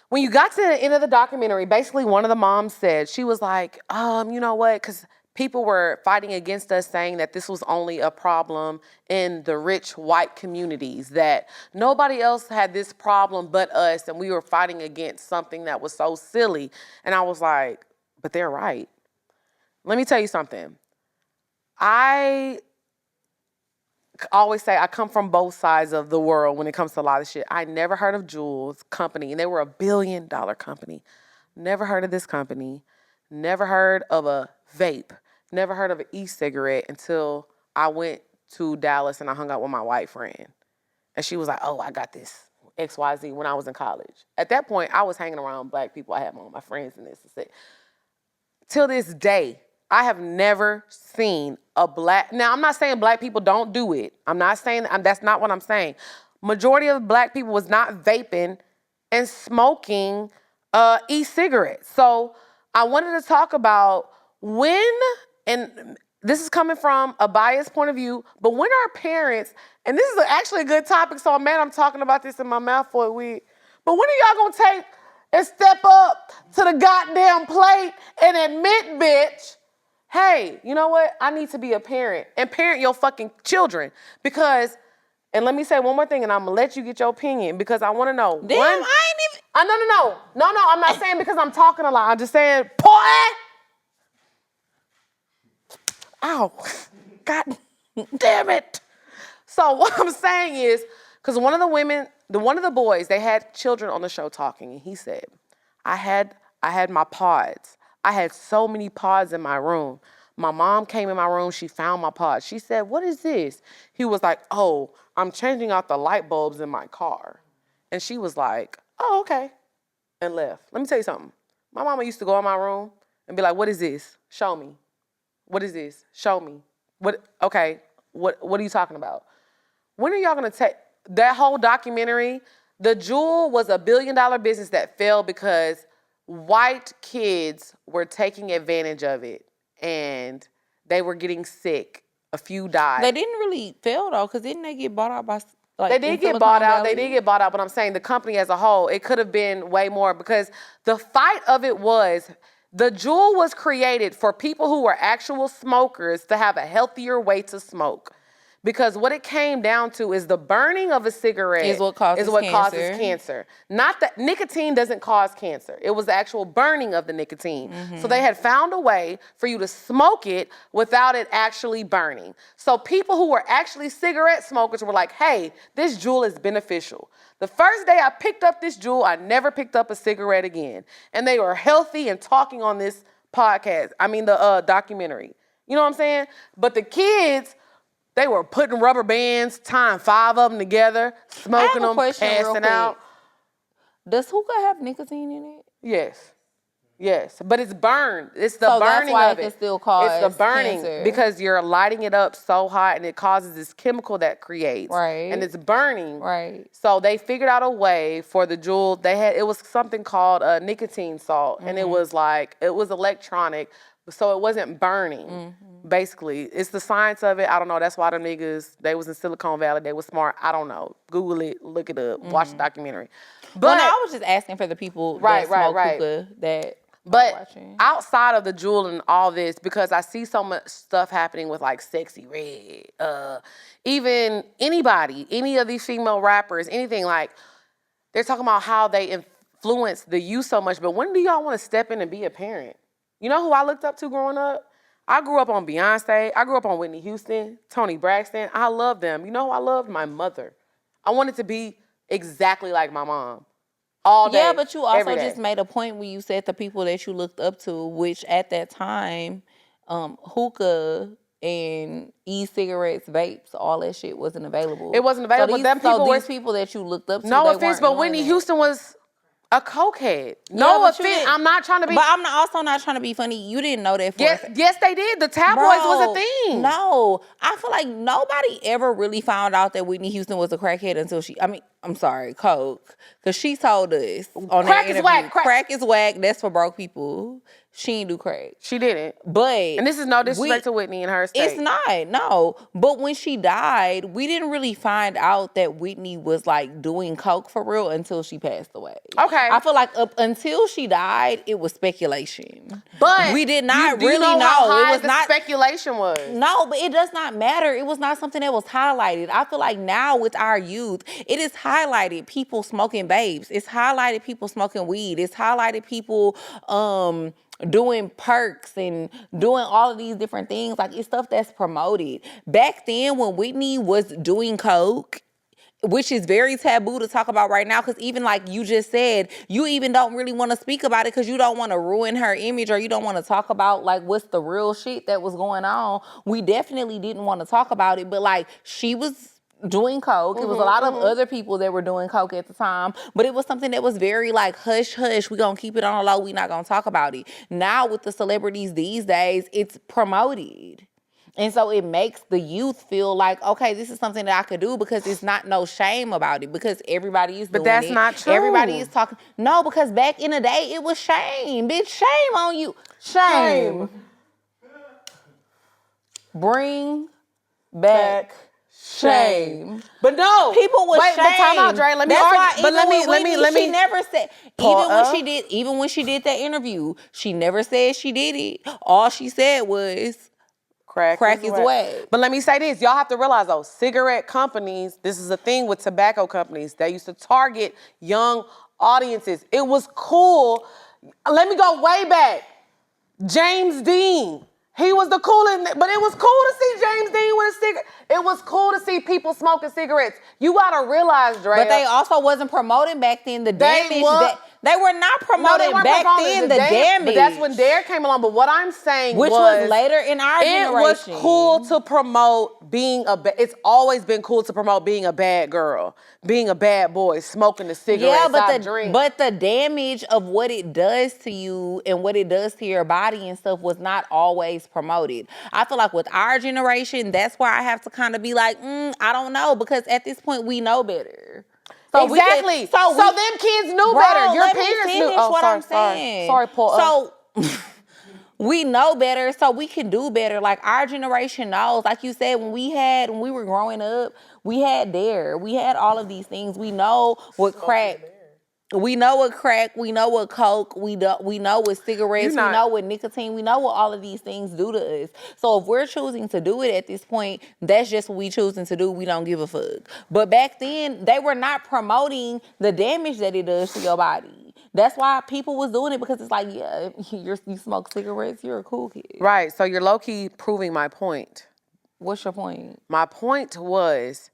when you got to the end of the documentary, basically one of the moms said, she was like, you know what? Because people were fighting against us saying that this was only a problem in the rich white communities, that nobody else had this problem but us, and we were fighting against something that was so silly. And I was like, but they're right. Let me tell you something. I always say I come from both sides of the world when it comes to a lot of shit. I never heard of Juul's company, and they were $1 billion company. Never heard of this company. Never heard of a vape. Never heard of an e-cigarette until I went to Dallas and I hung out with my white friend. And she was like, oh, I got this XYZ when I was in college. At that point, I was hanging around black people. I had all my friends in this. Till this day, I have never seen a black, now I'm not saying black people don't do it. I'm not saying, that's not what I'm saying. Majority of black people was not vaping and smoking e-cigarettes. So I wanted to talk about when, and this is coming from a biased point of view, but when our parents, and this is actually a good topic, so man, I'm talking about this in my mouth for a week, but when are y'all gonna take and step up to the goddamn plate and admit, bitch, hey, you know what? I need to be a parent and parent your fucking children because, and let me say one more thing and I'm gonna let you get your opinion because I wanna know. Damn, I ain't even. No, I'm not saying because I'm talking a lot. I'm just saying, boy. Ow, God damn it. So what I'm saying is, because one of the boys, they had children on the show talking, and he said, I had my pods. I had so many pods in my room. My mom came in my room, she found my pods. She said, what is this? He was like, oh, I'm changing out the light bulbs in my car. And she was like, oh, okay, and left. Let me tell you something. My mama used to go in my room and be like, what is this? Show me. What is this? Show me. What are you talking about? When are y'all gonna take that whole documentary? The Juul was a $1 billion business that failed because white kids were taking advantage of it and they were getting sick. A few died. They didn't really fail though, because didn't they get bought out by They did get bought out. They did get bought out, but I'm saying the company as a whole, it could have been way more because the fight of it was the Juul was created for people who were actual smokers to have a healthier way to smoke. Because what it came down to is the burning of a cigarette is what causes cancer. Not that nicotine doesn't cause cancer. It was the actual burning of the nicotine. Mm-hmm. So they had found a way for you to smoke it without it actually burning. So people who were actually cigarette smokers were like, hey, this Juul is beneficial. The first day I picked up this Juul, I never picked up a cigarette again. And they were healthy and talking on this the documentary. You know what I'm saying? But the kids, they were putting rubber bands, tying 5 of them together, smoking them, passing out. Does hookah have nicotine in it? Yes, but it's burned. It's the burning of it. It can still cause it's the burning cancer. Because you're lighting it up so hot and it causes this chemical that creates. Right. And it's burning. Right. So they figured out a way for the Juul. It was something called nicotine salt, and it was electronic, so it wasn't burning. Basically, it's the science of it. I don't know. That's why them niggas, they was in Silicon Valley. They was smart. I don't know. Google it, look it up, watch the documentary. But I was just asking for the people that smoke hookah that. But outside of the Juul and all this, because I see so much stuff happening with like Sexy Red, even any of these female rappers, anything like, they're talking about how they influence the youth so much. But when do y'all want to step in and be a parent? You know who I looked up to growing up? I grew up on Beyonce. I grew up on Whitney Houston, Toni Braxton. I love them. You know who I loved? My mother. I wanted to be exactly like my mom. All day, yeah, but you also just made a point when you said the people that you looked up to, which at that time, hookah and e-cigarettes, vapes, all that shit wasn't available. It wasn't available. So these people that you looked up to, no offense, but Whitney Houston was a cokehead. No offense, I'm not trying to be. But I'm also not trying to be funny. You didn't know that for Yes, they did. The tabloids was a thing. No, I feel like nobody ever really found out that Whitney Houston was a crackhead until I'm sorry, coke. Because she told us on that interview. Whack. Crack is whack. That's for broke people. She ain't do crack. She didn't. But and this is no disrespect to Whitney and her state. It's not, no. But when she died, we didn't really find out that Whitney was like doing coke for real until she passed away. Okay. I feel like up until she died, it was speculation. But we did not really know. How high it was not speculation was. No, but it does not matter. It was not something that was highlighted. I feel like now with our youth, it is highlighted people smoking vapes. It's highlighted people smoking weed. It's highlighted people doing perks and doing all of these different things. Like, it's stuff that's promoted. Back then when Whitney was doing coke, which is very taboo to talk about right now, because even like you just said, you even don't really want to speak about it because you don't want to ruin her image, or you don't want to talk about like what's the real shit that was going on. We definitely didn't want to talk about it, but like she was doing coke. It was a lot of other people that were doing coke at the time, but it was something that was very like hush hush. We gonna keep it on the low. We not gonna talk about it. Now with the celebrities these days, it's promoted. And so it makes the youth feel like, okay, this is something that I could do because it's not no shame about it because everybody is doing it. But that's not true. Everybody is talking. No, because back in the day, it was shame. Bitch, shame on you. Shame. bring back shame. But no, People was wait, shamed. but time out, Dre. Let me That's argue. why But let even with me. Whitney, she never said. Paul, Even when she did that interview, she never said she did it. All she said was crack is whack. But let me say this. Y'all have to realize, though, cigarette companies, this is a thing with tobacco companies. They used to target young audiences. It was cool. Let me go way back. James Dean. He was the coolest, but it was cool to see James Dean with a cigarette. It was cool to see people smoking cigarettes. You gotta realize, Dre. But they also wasn't promoting back then the damage that they were not promoting back then the damage. But that's when Dare came along. But what I'm saying which was later in our generation. It was cool to promote being it's always been cool to promote being a bad girl, being a bad boy, smoking the cigarettes, but the damage of what it does to you and what it does to your body and stuff was not always promoted. I feel like with our generation, that's why I have to kind of be like, I don't know, because at this point we know better. So exactly. So them kids knew better. Your parents knew. Oh, I'm saying. Sorry, Paul. So we know better, so we can do better. Like our generation knows. Like you said, when we were growing up, we had Dare. We had all of these things. We know what crack. We know what crack, we know what coke, we know what cigarettes, we know what nicotine, we know what all of these things do to us. So if we're choosing to do it at this point, that's just what we choosing to do. We don't give a fuck. But back then, they were not promoting the damage that it does to your body. That's why people was doing it, because it's like, yeah, you smoke cigarettes, you're a cool kid. Right, so you're low-key proving my point. What's your point? My point was,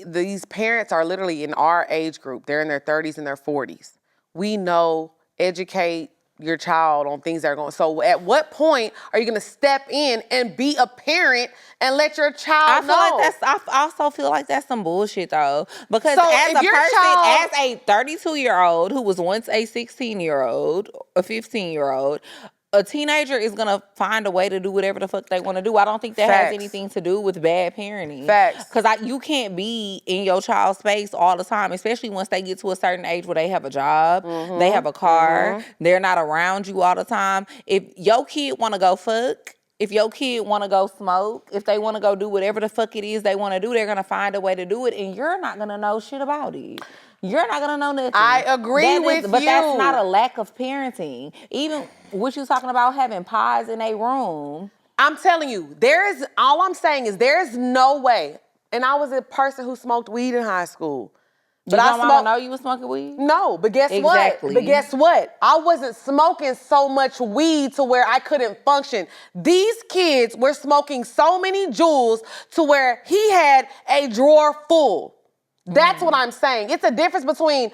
these parents are literally in our age group. They're in their 30s and their 40s. We know, educate your child on things that are going. So at what point are you going to step in and be a parent and let your child know? I also feel like that's some bullshit though. Because as a person, as a 32-year-old who was once a 16-year-old, a 15-year-old, a teenager is going to find a way to do whatever the fuck they want to do. I don't think that has anything to do with bad parenting. Facts. Because you can't be in your child's space all the time, especially once they get to a certain age where they have a job, they have a car, they're not around you all the time. If your kid want to go fuck, if your kid want to go smoke, if they want to go do whatever the fuck it is they want to do, they're going to find a way to do it, and you're not going to know shit about it. You're not going to know nothing. I agree with you. But that's not a lack of parenting. Even what you talking about having pies in a room. I'm telling you, all I'm saying is there is no way. And I was a person who smoked weed in high school. But I don't know you was smoking weed? No, but guess what? But guess what? I wasn't smoking so much weed to where I couldn't function. These kids were smoking so many Juuls to where he had a drawer full. That's what I'm saying. It's a difference between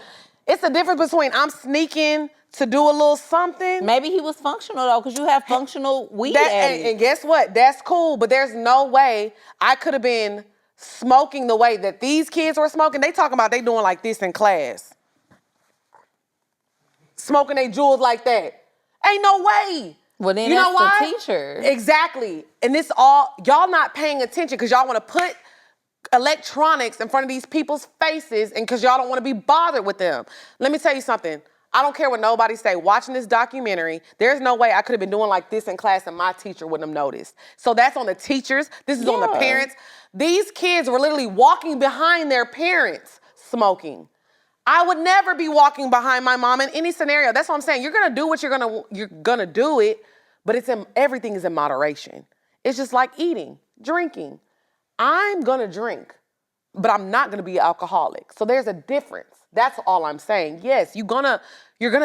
I'm sneaking to do a little something. Maybe he was functional though, because you have functional weed addicts. And guess what? That's cool, but there's no way I could have been smoking the way that these kids were smoking. They talking about they doing like this in class. Smoking they Juuls like that. Ain't no way. Well, then that's the teacher. Exactly. And this all, y'all not paying attention because y'all want to put electronics in front of these people's faces and because y'all don't want to be bothered with them. Let me tell you something. I don't care what nobody say. Watching this documentary, there's no way I could have been doing like this in class and my teacher wouldn't have noticed. So that's on the teachers. This is on the parents. These kids were literally walking behind their parents smoking. I would never be walking behind my mom in any scenario. That's what I'm saying. You're gonna do what you're gonna do it, but everything is in moderation. It's just like eating, drinking. I'm gonna drink, but I'm not gonna be an alcoholic. So there's a difference. That's all I'm saying. Yes, you're gonna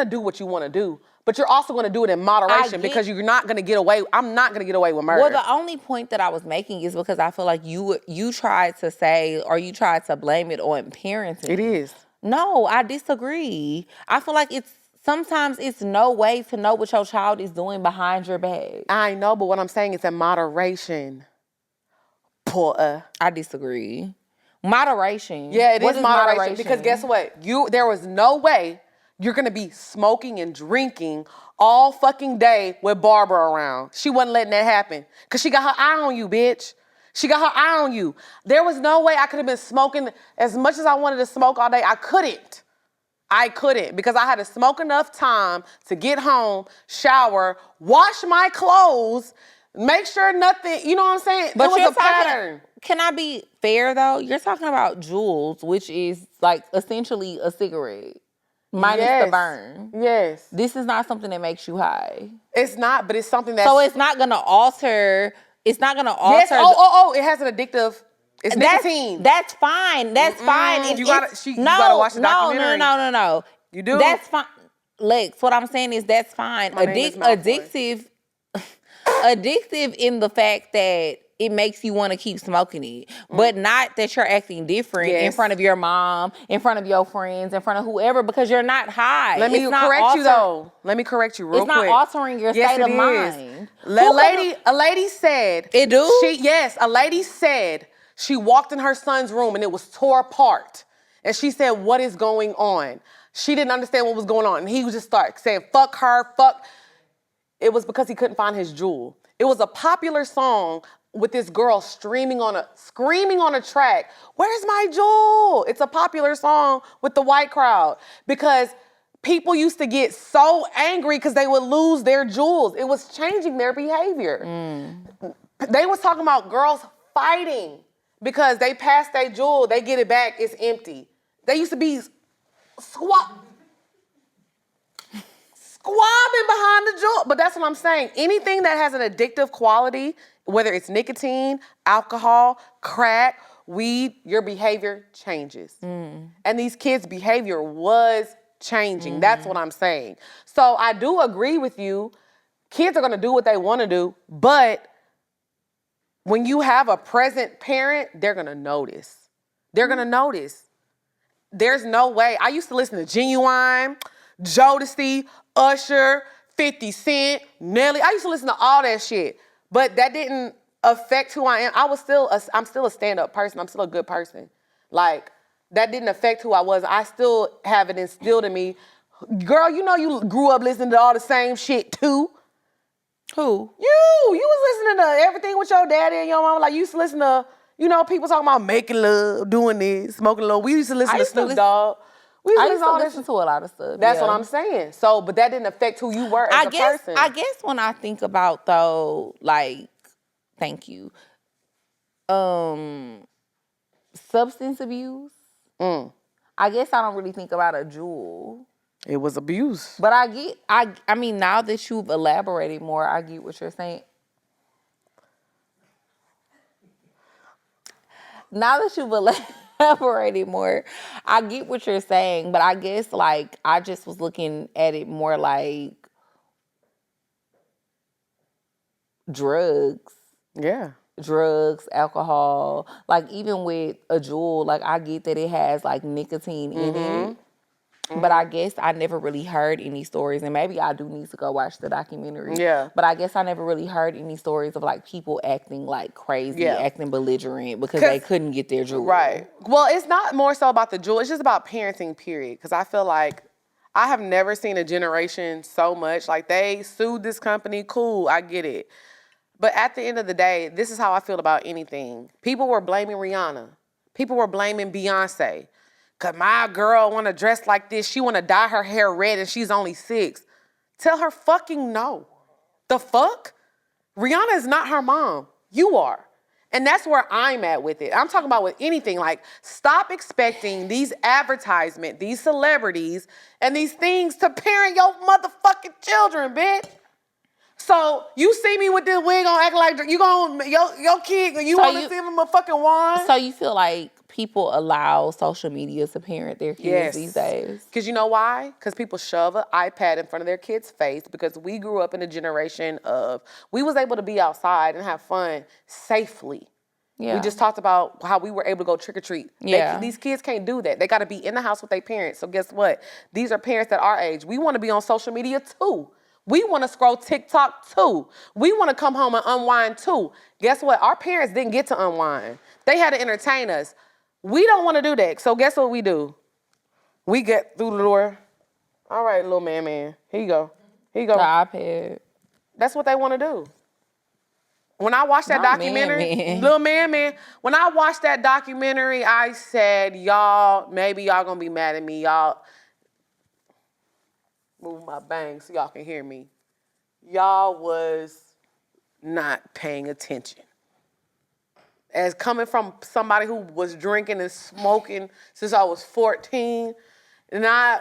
do what you wanna do, but you're also gonna do it in moderation because you're not gonna get away. I'm not gonna get away with murder. Well, the only point that I was making is because I feel like you tried to say, or you tried to blame it on parenting. It is. No, I disagree. I feel like sometimes it's no way to know what your child is doing behind your back. I know, but what I'm saying is in moderation. I disagree. Moderation. Yeah, it is moderation. Because guess what? There was no way you're gonna be smoking and drinking all fucking day with Barbara around. She wasn't letting that happen. Cause she got her eye on you, bitch. She got her eye on you. There was no way I could have been smoking as much as I wanted to smoke all day. I couldn't because I had to smoke enough time to get home, shower, wash my clothes, Make sure nothing, you know what I'm saying? But it was you're a pattern. Can I be fair though? You're talking about Juuls, which is like essentially a cigarette, minus the burn. Yes. This is not something that makes you high. It's not, but it's something that's... So it's not gonna alter. It's not gonna alter. Yes. Oh! It has an addictive. It's nicotine. That's fine. That's fine. You gotta watch the documentary. No. You do. That's fine. Lex, what I'm saying is that's fine. Addictive in the fact that it makes you want to keep smoking it, but not that you're acting different in front of your mom, in front of your friends, in front of whoever, because you're not high. Let me correct you though. Let me correct you real quick. It's not altering your state of mind. A lady said it do. A lady said she walked in her son's room and it was tore apart, and she said, "What is going on?" She didn't understand what was going on, and he would just start saying, "Fuck her, fuck." It was because he couldn't find his Juul. It was a popular song with this girl screaming on a track, "Where's my Juul?" It's a popular song with the white crowd because people used to get so angry because they would lose their Juuls. It was changing their behavior. They was talking about girls fighting because they passed their Juul, they get it back, it's empty. They used to be squabbing behind the Juul. But that's what I'm saying. Anything that has an addictive quality, whether it's nicotine, alcohol, crack, weed, your behavior changes. And these kids' behavior was changing. That's what I'm saying. So I do agree with you. Kids are gonna do what they wanna do, but when you have a present parent, they're gonna notice. They're gonna notice. There's no way. I used to listen to Genuine, Jodeci, Usher, 50 Cent, Nelly. I used to listen to all that shit, but that didn't affect who I am. I'm still a stand-up person. I'm still a good person. Like, that didn't affect who I was. I still have it instilled in me. Girl, you know you grew up listening to all the same shit too. Who? You was listening to everything with your daddy and your mama. Like, you used to listen to, people talking about making love, doing this, smoking love. We used to listen to Snoop Dogg. I used to listen to a lot of stuff. That's what I'm saying. So, but that didn't affect who you were as a person. I guess when I think about though, like, thank you, substance abuse. I guess I don't really think about a Juul. It was abuse. But I mean, now that you've elaborated more, I get what you're saying. Now that you've elaborated more, I get what you're saying, but I guess, like, I just was looking at it more like drugs. Yeah. Drugs, alcohol. Like, even with a Juul, like, I get that it has, like, nicotine in it. But I guess I never really heard any stories, and maybe I do need to go watch the documentary. Yeah. But I guess I never really heard any stories of, like, people acting like crazy, acting belligerent because they couldn't get their Juul. Right. Well, it's not more so about the Juul. It's just about parenting, period. Because I feel like I have never seen a generation so much. Like, they sued this company. Cool, I get it. But at the end of the day, this is how I feel about anything. People were blaming Rihanna. People were blaming Beyonce. Cause my girl wanna dress like this, she wanna dye her hair red and she's only 6. Tell her fucking no. The fuck? Rihanna is not her mom. You are. And that's where I'm at with it. I'm talking about with anything. Like, stop expecting these advertisements, these celebrities, and these things to parent your motherfucking children, bitch. So you see me with this wig on, acting like you gon' your kid, you want to see him a fucking wine? So you feel like people allow social media to parent their kids these days? Because you know why? Because people shove an iPad in front of their kid's face, because we grew up in a generation of, we was able to be outside and have fun safely. Yeah. We just talked about how we were able to go trick-or-treat. Yeah. These kids can't do that. They got to be in the house with their parents. So guess what? These are parents at our age. We want to be on social media too. We want to scroll TikTok too. We want to come home and unwind too. Guess what? Our parents didn't get to unwind. They had to entertain us. We don't want to do that. So guess what we do? We get through the door. All right, little man. Here you go. Here you go. The iPad. That's what they want to do. When I watched that documentary, little man, when I watched that documentary, I said, y'all, maybe y'all gonna be mad at me. Y'all, move my bangs so y'all can hear me. Y'all was not paying attention. As coming from somebody who was drinking and smoking since I was 14, and I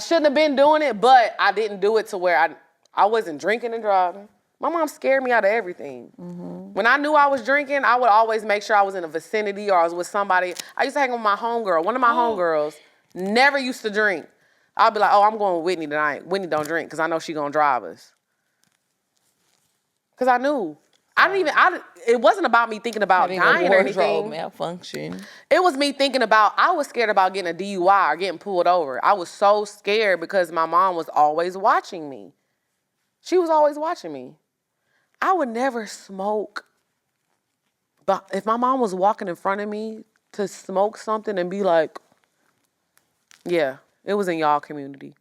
shouldn't have been doing it, but I didn't do it to where I wasn't drinking and driving. My mom scared me out of everything. Mm-hmm. When I knew I was drinking, I would always make sure I was in a vicinity or I was with somebody. I used to hang with my homegirl. One of my homegirls never used to drink. I'd be like, oh, I'm going with Whitney tonight. Whitney don't drink because I know she gonna drive us. Because I knew. It wasn't about me thinking about dying or anything. Malfunction. It was me thinking about, I was scared about getting a DUI or getting pulled over. I was so scared because my mom was always watching me. She was always watching me. I would never smoke. But if my mom was walking in front of me to smoke something and be like, yeah, it was in y'all community.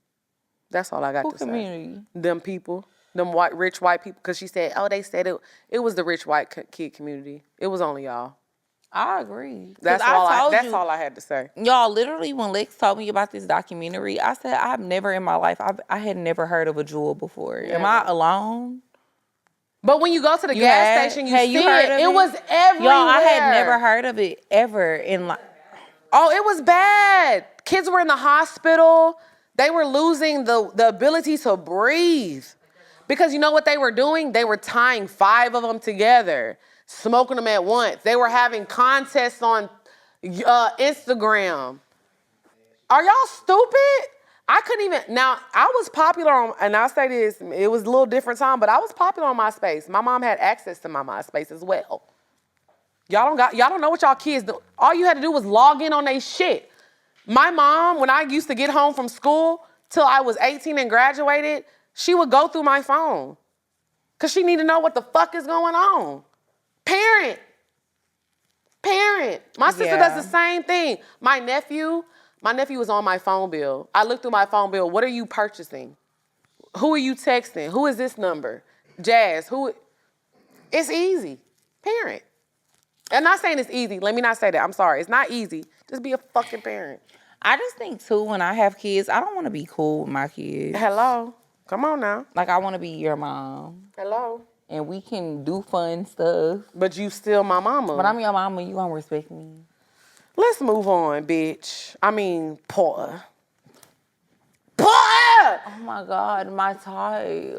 That's all I got to say. Who community? Them people. Them rich white people, because she said, oh, they said it was the rich white kid community. It was only y'all. I agree. That's all I had to say. Y'all, literally, when Lex told me about this documentary, I said, I've never in my life, I had never heard of a Juul before. Never. Am I alone? But when you go to the gas station, you see it. It was everywhere. Y'all, I had never heard of it ever in life. Oh, it was bad. Kids were in the hospital. They were losing the ability to breathe. Because you know what they were doing? They were tying 5 of them together, smoking them at once. They were having contests on Instagram. Are y'all stupid? I couldn't even, now I was popular on, and I'll say this, it was a little different time, but I was popular on MySpace. My mom had access to my MySpace as well. Y'all don't know what y'all kids do. All you had to do was log in on they shit. My mom, when I used to get home from school till I was 18 and graduated, she would go through my phone because she needed to know what the fuck is going on. Parent. My sister does the same thing. My nephew was on my phone bill. I looked through my phone bill. What are you purchasing? Who are you texting? Who is this number? Jazz, who? It's easy. Parent. I'm not saying it's easy. Let me not say that. I'm sorry. It's not easy. Just be a fucking parent. I just think, too, when I have kids, I don't want to be cool with my kids. Hello. Come on now. Like, I want to be your mom. Hello. And we can do fun stuff. But you still my mama. But I'm your mama. You gonna respect me. Let's move on, bitch. I mean, Paula. Paula! Oh, my God. My tie.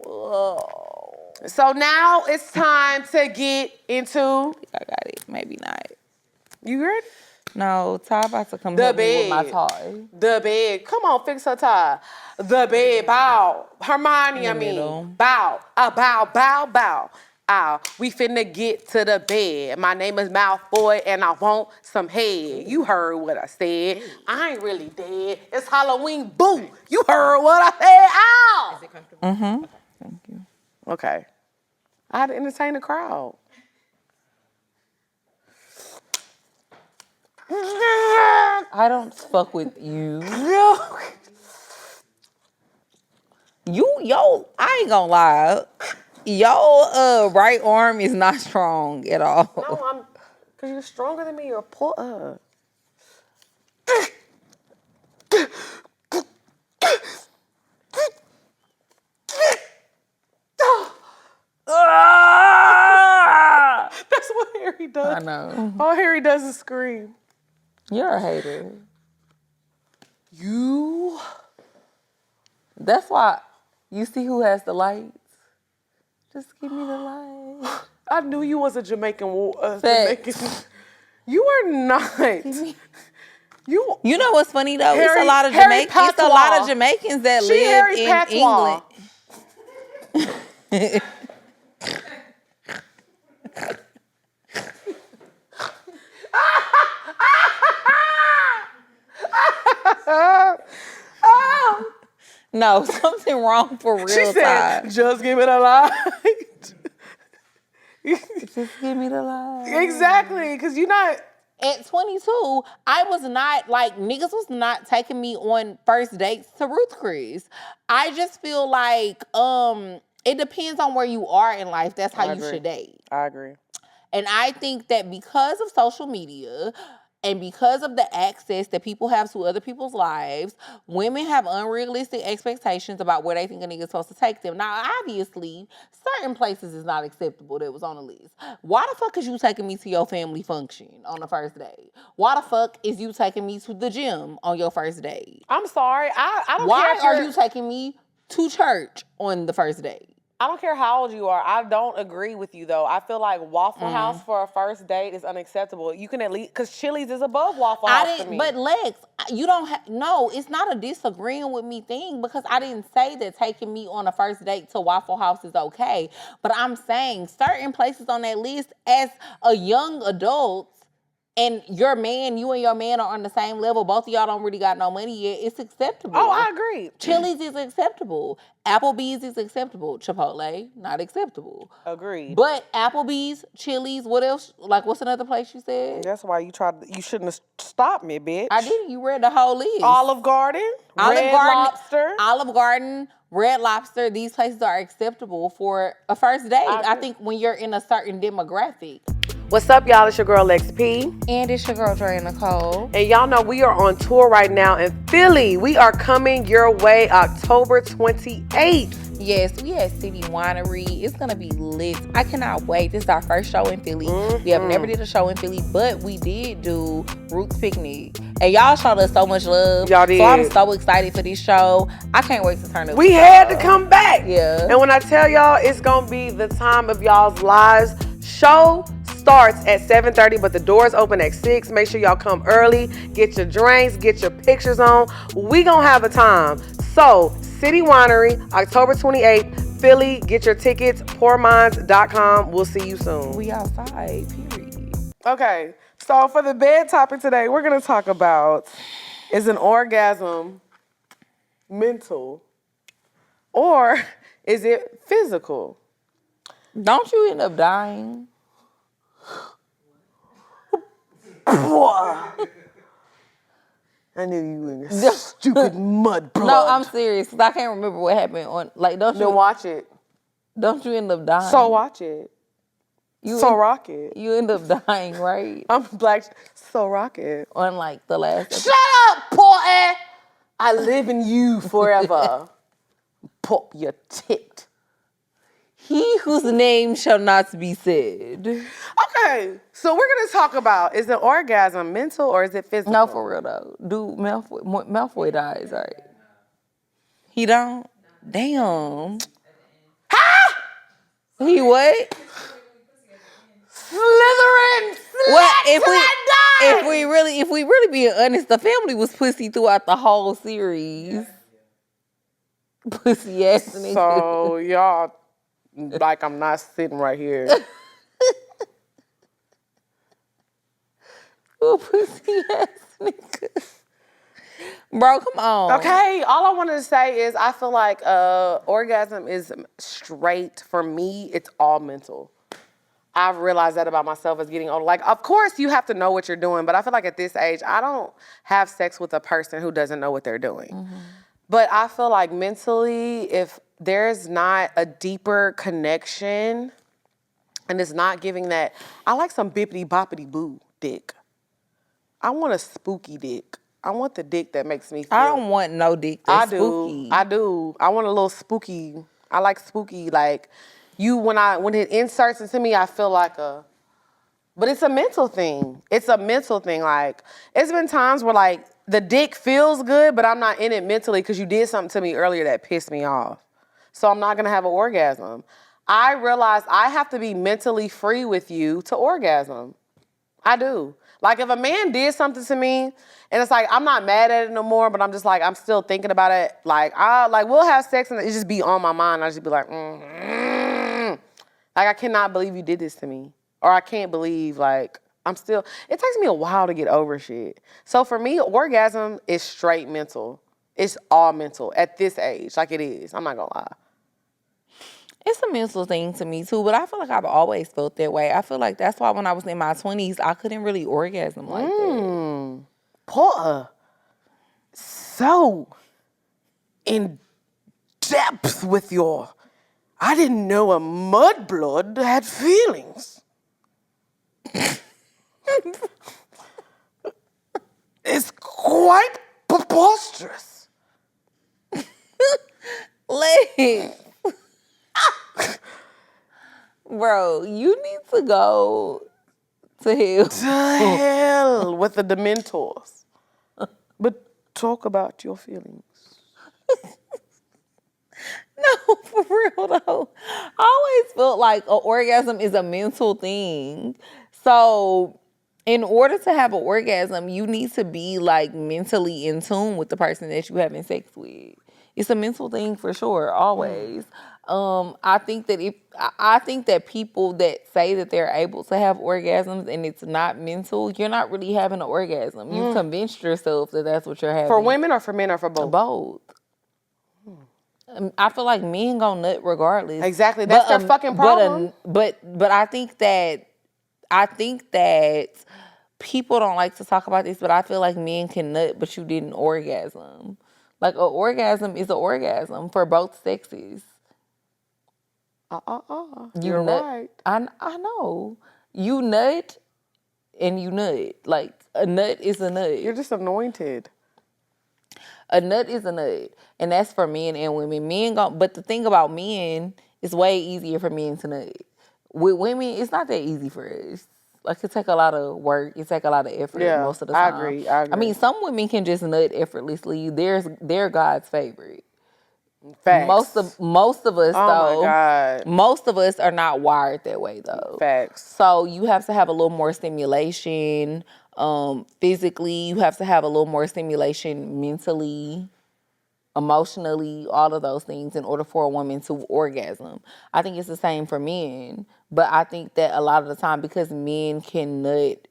Whoa. So now it's time to get into... I got it. Maybe not. You ready? No, Ty about to come help me with my tie. The bed. Come on, fix her tie. The bed. Bow. Hermione, Bow. Bow, bow, bow. Ow. We finna get to the bed. My name is Malfoy and I want some head. You heard what I said. I ain't really dead. It's Halloween. Boo. You heard what I said. Ow. Is it comfortable? Mm-hmm. Thank you. Okay. I had to entertain the crowd. I don't fuck with you. I ain't gonna lie. Your right arm is not strong at all. No, because you're stronger than me. You're pull up. That's what Harry does. I know. All Harry does is scream. You're a hater. You? That's why, you see who has the lights? Just give me the light. I knew you was a Jamaican. You are not. You know what's funny though? It's a lot of Jamaicans. It's a lot of Jamaicans that live in Patwa. England. No, something wrong for real. She said, just give me the light. Just give me the light. Exactly, because you're not. At 22, I was not, like, niggas was not taking me on first dates to Ruth Chris. I just feel like it depends on where you are in life. That's how you should date. I agree. And I think that because of social media, And because of the access that people have to other people's lives, women have unrealistic expectations about where they think a nigga's supposed to take them. Now, obviously, certain places is not acceptable that was on the list. Why the fuck is you taking me to your family function on the first day? Why the fuck is you taking me to the gym on your first date? I'm sorry. I don't care. Why if are you're- you taking me to church on the first date? I don't care how old you are. I don't agree with you though. I feel like Waffle House for a first date is unacceptable. You can at least, because Chili's is above Waffle House for me. But Lex, you don't have, no, it's not a disagreeing with me thing because I didn't say that taking me on a first date to Waffle House is okay. But I'm saying certain places on that list as a young adult, and you and your man are on the same level, both of y'all don't really got no money yet, it's acceptable. Oh, I agree. Chili's is acceptable. Applebee's is acceptable. Chipotle, not acceptable. Agreed. But Applebee's, Chili's, what else? Like, what's another place you said? That's why you shouldn't have stopped me, bitch. I didn't. You read the whole list. Olive Garden, Red Lobster. Olive Garden, Red Lobster. These places are acceptable for a first date. I think when you're in a certain demographic. What's up, y'all? It's your girl XP. And it's your girl, Dre Nicole. And y'all know we are on tour right now in Philly. We are coming your way October 28th. Yes, we at City Winery. It's gonna be lit. I cannot wait. This is our first show in Philly. We have never did a show in Philly, but we did do Roots Picnic. And y'all showed us so much love. Y'all did. So I'm so excited for this show. I can't wait to turn it. We had to come back. Yeah. And when I tell y'all, it's gonna be the time of y'all's lives. Show starts at 7:30, but the doors open at 6. Make sure y'all come early. Get your drinks, get your pictures on. We gonna have a time. So, City Winery, October 28th, Philly. Get your tickets, pourminds.com. We'll see you soon. We outside, period. Okay, so for the bed topic today, we're gonna talk about, is an orgasm mental or is it physical? Don't you end up dying? I knew you were in your stupid mud blood. No, I'm serious. 'Cause I can't remember what happened on. Like, don't Then you? watch it. Don't you end up dying? So watch it. So rock it. You end up dying, right? I'm black. So rock it. On like the last. Shut up, Porty. I live in you forever. Pop your tit. He whose name shall not be said. Okay, so we're gonna talk about, is an orgasm mental or is it physical? No, for real though. Dude, Malfoy dies, right? He don't? Damn. Ha! He what? Slytherin! Well, if we really being honest, the family was pussy throughout the whole series. Pussy ass nigga. So y'all, like I'm not sitting right here. Oh, pussy ass nigga. Bro, come on. Okay, all I wanted to say is I feel like orgasm is straight, for me, it's all mental. I've realized that about myself as getting older. Like, of course, you have to know what you're doing, but I feel like at this age, I don't have sex with a person who doesn't know what they're doing. Mm-hmm. But I feel like mentally, if there's not a deeper connection and it's not giving that, I like some bippity boppity boo dick. I want a spooky dick. I want the dick that makes me feel. I don't want no dick that's spooky. I do. I want a little spooky. I like spooky. Like when it inserts into me, I feel like but it's a mental thing. It's a mental thing. Like, it's been times where like the dick feels good, but I'm not in it mentally because you did something to me earlier that pissed me off. So I'm not gonna have an orgasm. I realized I have to be mentally free with you to orgasm. I do. Like, if a man did something to me, and it's like, I'm not mad at it no more, but I'm just like, I'm still thinking about it. Like, we'll have sex and it just be on my mind. I just be like, Like, I cannot believe you did this to me. Or I can't believe, like, it takes me a while to get over shit. So for me, orgasm is straight mental. It's all mental at this age, like it is. I'm not gonna lie. It's a mental thing to me too, but I feel like I've always felt that way. I feel like that's why when I was in my 20s, I couldn't really orgasm like that. Porter, so in depth with I didn't know a mudblood had feelings. is quite preposterous. Legs. Bro, you need to go to hell. To hell with the Dementors. But talk about your feelings. No, for real though. I always felt like an orgasm is a mental thing. So in order to have an orgasm, you need to be like mentally in tune with the person that you're having sex with. It's a mental thing for sure, always. I think that people that say that they're able to have orgasms and it's not mental, you're not really having an orgasm. You've convinced yourself that that's what you're having. For women or for men or for both? Both. I feel like men gonna nut regardless. Exactly, that's their fucking problem. But I think that people don't like to talk about this, but I feel like men can nut, but you didn't orgasm. Like an orgasm is an orgasm for both sexes. You're nut. right. I know. You nut and you nut. Like a nut is a nut. You're just anointed. A nut is a nut, and that's for men and women. But the thing about men, it's way easier for men to nut. With women, it's not that easy for us. Like it take a lot of work, it take a lot of effort most of the time. I agree. I mean, some women can just nut effortlessly. They're God's favorite. Facts. Most of us though. My God. Most of us are not wired that way though. Facts. So you have to have a little more stimulation. Physically, you have to have a little more stimulation mentally, emotionally, all of those things in order for a woman to orgasm. I think it's the same for men, but I think that a lot of the time because men can nut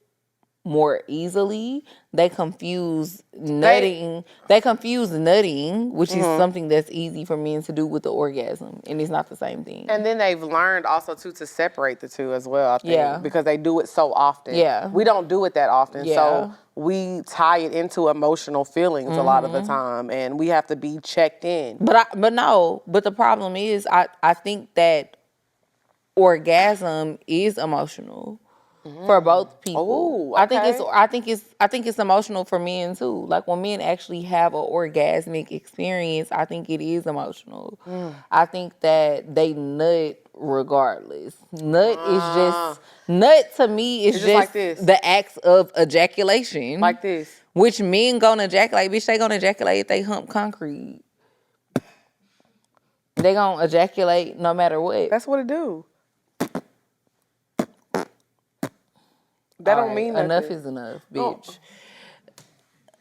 more easily, they confuse nutting. They confuse nutting, which is something that's easy for men to do with the orgasm, and it's not the same thing. And then they've learned also too to separate the two as well, I think. Yeah. Because they do it so often. Yeah. We don't do it that often. Yeah. So we tie it into emotional feelings a lot of the time, and we have to be checked in. But the problem is I think that orgasm is emotional. For both people. Oh, okay. I think it's emotional for men too. Like when men actually have an orgasmic experience, I think it is emotional. I think that they nut regardless. Nut to me is just like this. the acts of ejaculation. Like this. Which men gonna ejaculate. Bitch, they gonna ejaculate if they hump concrete. They gonna ejaculate no matter what. That's what it do. That don't mean nothing. Enough is enough, bitch.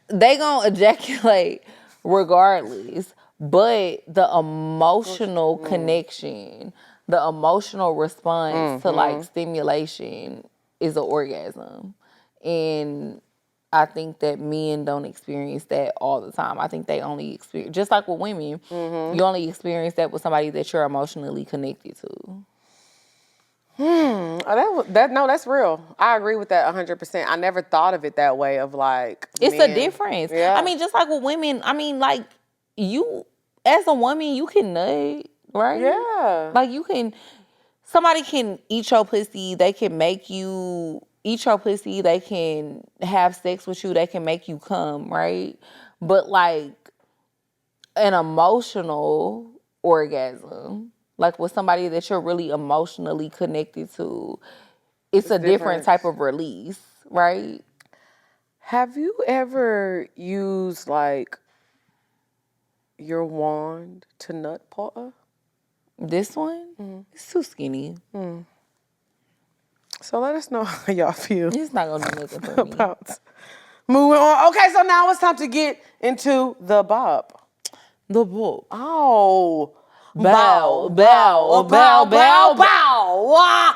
They gonna ejaculate regardless, but the emotional connection, the emotional response to like stimulation is an orgasm. And I think that men don't experience that all the time. I think they only experience, just like with women, you only experience that with somebody that you're emotionally connected to. That's real. I agree with that 100%. I never thought of it that way of like It's men. a difference. Yeah. I mean, just like with women, I mean, like you as a woman, you can nut, right? Yeah. Like somebody can eat your pussy, they can make you eat your pussy, they can have sex with you, they can make you come, right? But like an emotional orgasm, like with somebody that you're really emotionally connected to, it's a different type of release, right? Have you ever used like your wand to nut, Paula? This one, it's too skinny. So let us know how y'all feel It's not gonna do nothing for me. about moving on. Okay, so now it's time to get into the bop. The book. Oh. Bow, bow, bow, bow, bow.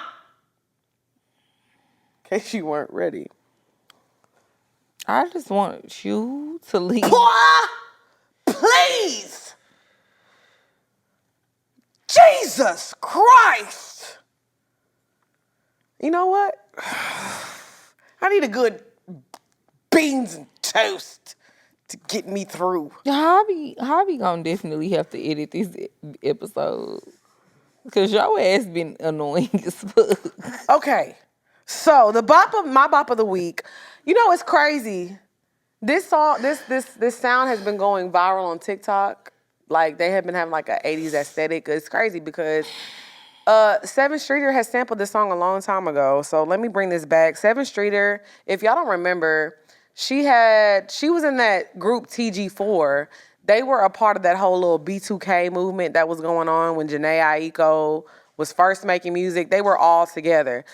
In case you weren't ready. I just want you to leave. Please! Jesus Christ! You know what? I need a good beans and toast to get me through. Hobby gonna definitely have to edit this episode. Cause your ass been annoying as fuck. Okay, so my bop of the week, you know, it's crazy. This song, this sound has been going viral on TikTok. Like they have been having like a 80s aesthetic. It's crazy because Seven Streeter has sampled this song a long time ago. So let me bring this back. Seven Streeter, if y'all don't remember, she was in that group TG4. They were a part of that whole little B2K movement that was going on when Janae Aiko was first making music. They were all together.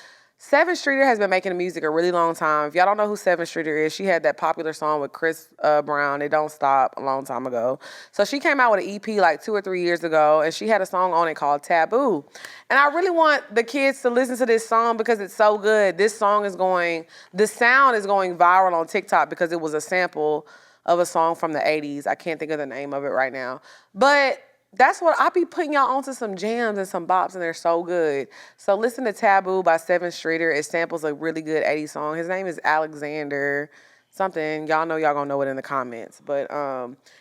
Seven Streeter has been making music a really long time. If y'all don't know who Seven Streeter is, she had that popular song with Chris Brown, It Don't Stop, a long time ago. So she came out with an EP like 2 or 3 years ago, and she had a song on it called Taboo. And I really want the kids to listen to this song because it's so good. The sound is going viral on TikTok because it was a sample of a song from the 80s. I can't think of the name of it right now. But that's what I be putting y'all onto some jams and some bops, and they're so good. So listen to Taboo by Seven Streeter. It samples a really good 80s song. His name is Alexander something. Y'all gonna know it in the comments. But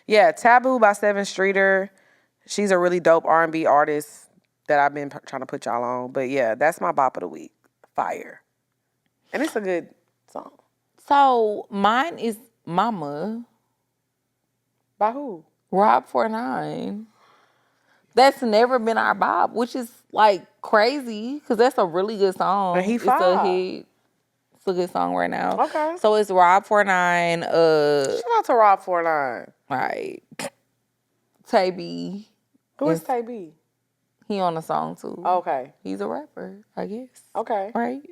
yeah, Taboo by Seven Streeter. She's a really dope R&B artist that I've been trying to put y'all on. But yeah, that's my bop of the week. Fire. And it's a good song. So mine is Mama. By who? Rob 49. That's never been our bop, which is like crazy because that's a really good song. And he It's fire. a hit. It's a good song right now. Okay. So it's Rob 49. Shout out to Rob 49. Right. Tay B. Who is Tay B? He on the song too. Okay. He's a rapper, I guess. Okay. Right.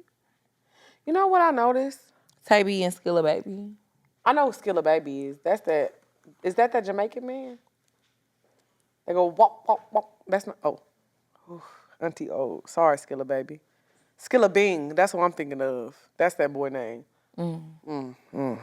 You know what I noticed? Tay B and Skilla Baby. I know who Skilla Baby is. Is that Jamaican man? They go wop, wop, wop. That's not, Ooh, Auntie O. Sorry, Skilla Baby. Skilla Bing, that's what I'm thinking of. That's that boy name.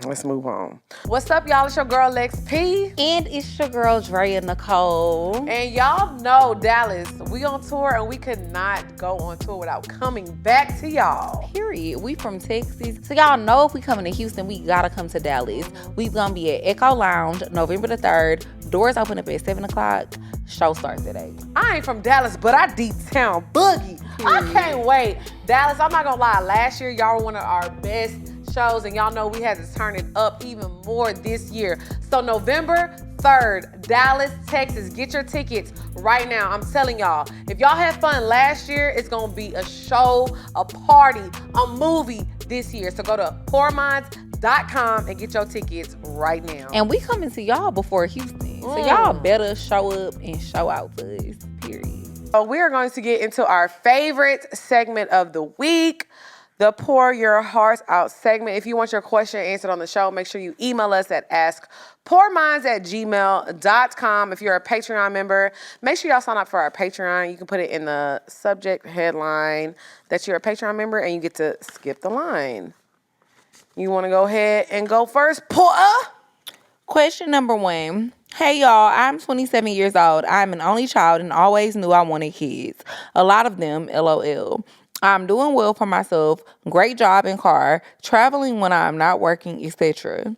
Let's move on. What's up, y'all? It's your girl, Lex P. And it's your girl, Drea Nicole. And y'all know Dallas, we on tour and we could not go on tour without coming back to y'all. Period. We from Texas. So y'all know if we coming to Houston, we gotta come to Dallas. We gonna be at Echo Lounge, November the 3rd. Doors open up at 7 o'clock. Show starts at 8. I ain't from Dallas, but I deep town boogie. I can't wait. Dallas, I'm not gonna lie. Last year, y'all were one of our best shows, and y'all know we had to turn it up even more this year. So November 3rd, Dallas, Texas. Get your tickets right now. I'm telling y'all, if y'all had fun last year, it's gonna be a show, a party, a movie this year. So go to poorminds.com and get your tickets right now. And we coming to y'all before Houston. So y'all better show up and show out for us. Period. So we are going to get into our favorite segment of the week, the Pour Your Hearts Out segment. If you want your question answered on the show, make sure you email us at askpourminds@gmail.com. If you're a Patreon member, make sure y'all sign up for our Patreon. You can put it in the subject headline that you're a Patreon member and you get to skip the line. You want to go ahead and go first, Pour? Question number 1. Hey y'all, I'm 27 years old. I'm an only child and always knew I wanted kids. A lot of them, LOL. I'm doing well for myself, great job and car, traveling when I'm not working, etc.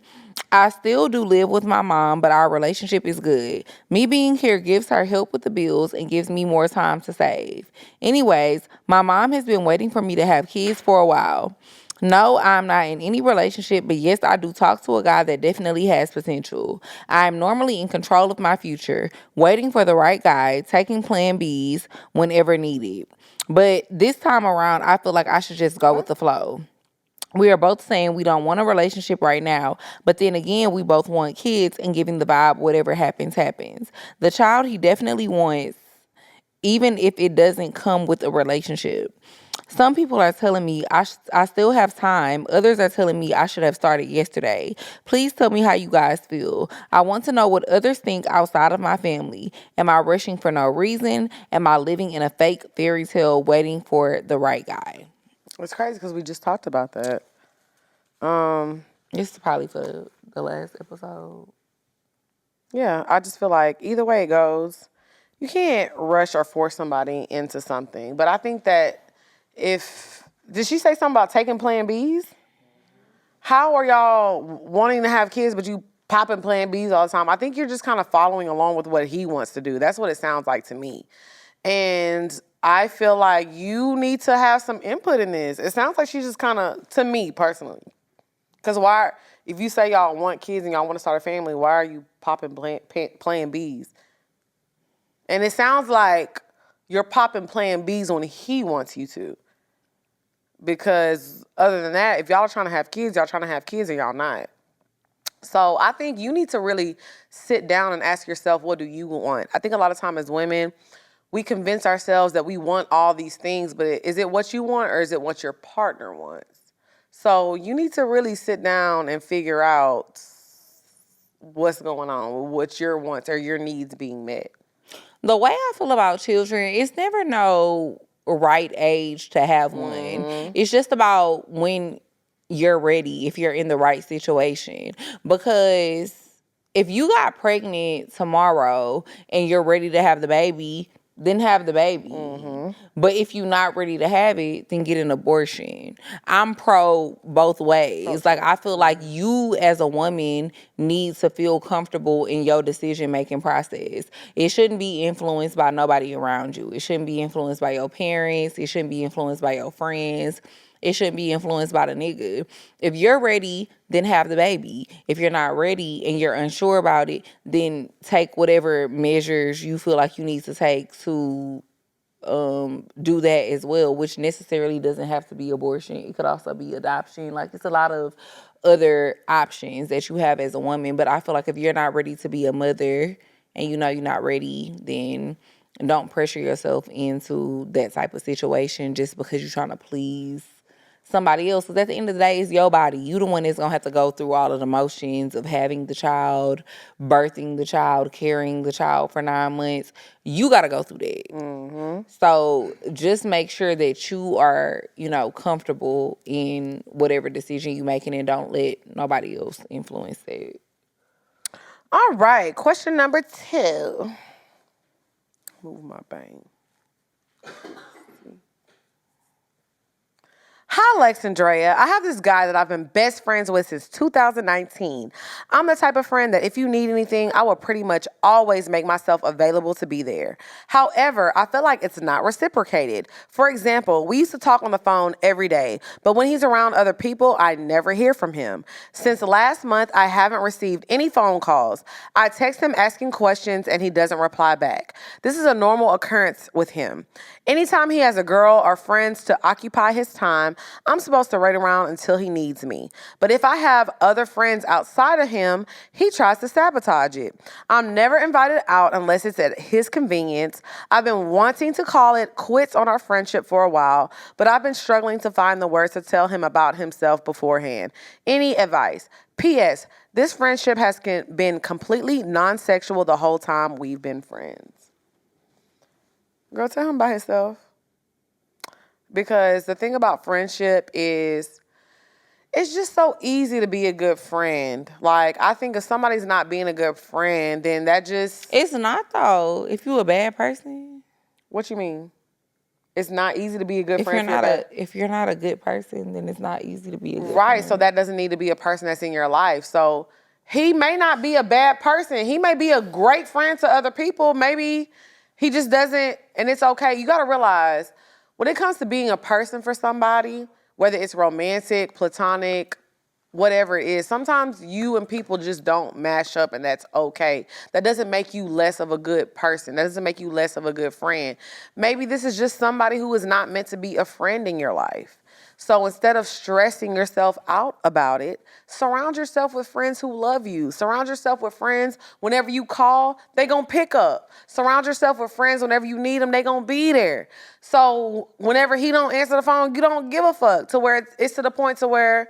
I still do live with my mom, but our relationship is good. Me being here gives her help with the bills and gives me more time to save. Anyways, my mom has been waiting for me to have kids for a while. No, I'm not in any relationship, but yes, I do talk to a guy that definitely has potential. I'm normally in control of my future, waiting for the right guy, taking plan Bs whenever needed. But this time around, I feel like I should just go with the flow. We are both saying we don't want a relationship right now, but then again, we both want kids and giving the vibe whatever happens, happens. The child he definitely wants, even if it doesn't come with a relationship. Some people are telling me I still have time. Others are telling me I should have started yesterday. Please tell me how you guys feel. I want to know what others think outside of my family. Am I rushing for no reason? Am I living in a fake fairy tale waiting for the right guy? It's crazy because we just talked about that. This is probably for the last episode. Yeah, I just feel like either way it goes, you can't rush or force somebody into something. But I think that did she say something about taking plan Bs? How are y'all wanting to have kids, but you popping plan Bs all the time? I think you're just kind of following along with what he wants to do. That's what it sounds like to me. And I feel like you need to have some input in this. It sounds like she's just kind of, to me personally, because why, If you say y'all want kids and y'all want to start a family, why are you popping Plan Bs? And it sounds like you're popping Plan Bs when he wants you to. Because other than that, if y'all are trying to have kids, y'all trying to have kids and y'all not. So I think you need to really sit down and ask yourself, what do you want? I think a lot of time as women, we convince ourselves that we want all these things, but is it what you want or is it what your partner wants? So you need to really sit down and figure out what's going on, what your wants or your needs being met. The way I feel about children, it's never no right age to have one. It's just about when you're ready, if you're in the right situation. Because if you got pregnant tomorrow and you're ready to have the baby, then have the baby. But if you're not ready to have it, then get an abortion. I'm pro both ways. Like, I feel like you as a woman need to feel comfortable in your decision-making process. It shouldn't be influenced by nobody around you. It shouldn't be influenced by your parents. It shouldn't be influenced by your friends. It shouldn't be influenced by the nigga. If you're ready, then have the baby. If you're not ready and you're unsure about it, then take whatever measures you feel like you need to take to do that as well, which necessarily doesn't have to be abortion. It could also be adoption. Like, it's a lot of other options that you have as a woman. But I feel like if you're not ready to be a mother and you know you're not ready, then don't pressure yourself into that type of situation just because you're trying to please somebody else. Because at the end of the day, it's your body. You the one that's going to have to go through all of the motions of having the child, birthing the child, carrying the child for 9 months. You got to go through that. So just make sure that you are, comfortable in whatever decision you're making and don't let nobody else influence that. All right. Question number 2. Move my bang. Hi, Lex and Drea. I have this guy that I've been best friends with since 2019. I'm the type of friend that if you need anything, I will pretty much always make myself available to be there. However, I feel like it's not reciprocated. For example, we used to talk on the phone every day, but when he's around other people, I never hear from him. Since last month, I haven't received any phone calls. I text him asking questions and he doesn't reply back. This is a normal occurrence with him. Anytime he has a girl or friends to occupy his time, I'm supposed to wait around until he needs me. But if I have other friends outside of him, he tries to sabotage it. I'm never invited out unless it's at his convenience. I've been wanting to call it quits on our friendship for a while, but I've been struggling to find the words to tell him about himself beforehand. Any advice? P.S. This friendship has been completely non-sexual the whole time we've been friends. Girl, tell him about himself. Because the thing about friendship is it's just so easy to be a good friend. Like, I think if somebody's not being a good friend, then that just... It's not, though. If you a bad person. What you mean? It's not easy to be a good If friend? If you're not a good person, then it's not easy to be a good friend. Right, so that doesn't need to be a person that's in your life. So he may not be a bad person. He may be a great friend to other people. Maybe he just doesn't, and it's okay. You got to realize, when it comes to being a person for somebody, whether it's romantic, platonic, whatever it is, sometimes you and people just don't mash up, and that's okay. That doesn't make you less of a good person. That doesn't make you less of a good friend. Maybe this is just somebody who is not meant to be a friend in your life. So instead of stressing yourself out about it, surround yourself with friends who love you. Surround yourself with friends whenever you call, they gonna pick up. Surround yourself with friends whenever you need them, they gonna be there. So whenever he don't answer the phone, you don't give a fuck, to where it's to the point to where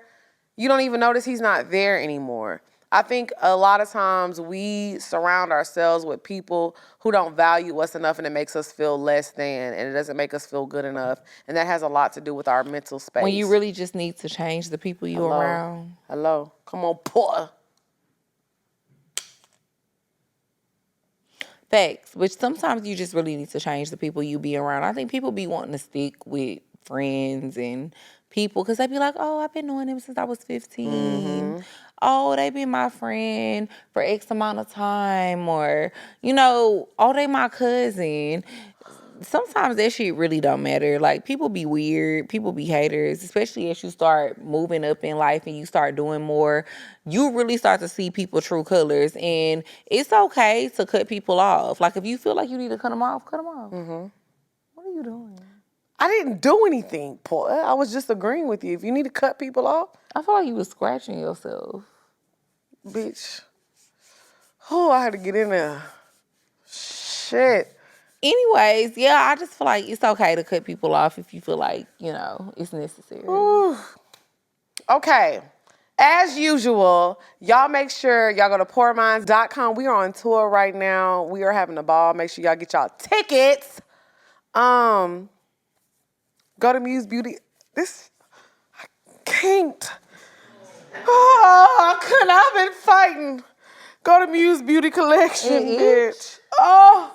you don't even notice he's not there anymore. I think a lot of times we surround ourselves with people who don't value us enough, and it makes us feel less than, and it doesn't make us feel good enough. And that has a lot to do with our mental space. When you really just need to change the people you around. Hello. Come on, boy. Facts. Which sometimes you just really need to change the people you be around. I think people be wanting to stick with friends and people because they be like, oh, I've been knowing them since I was 15. Oh, they been my friend for X amount of time. Or, oh, they my cousin. sometimes that shit really don't matter. Like, people be weird, people be haters, especially as you start moving up in life and you start doing more. You really start to see people true colors, and it's okay to cut people off. Like, if you feel like you need to cut them off, cut them off. What are you doing? I didn't do anything, boy. I was just agreeing with you. If you need to cut people off, I feel like you was scratching yourself. bitch. Oh, I had to get in there. Shit. Anyways, yeah, I just feel like it's okay to cut people off if you feel like, you know, it's necessary. Ooh. Okay. As usual, y'all make sure y'all go to pourminds.com. We are on tour right now. We are having a ball. Make sure y'all get y'all tickets. Go to Muse Beauty. I can't. Oh, I couldn't. I've been fighting. Go to Muse Beauty Collection, bitch. Oh.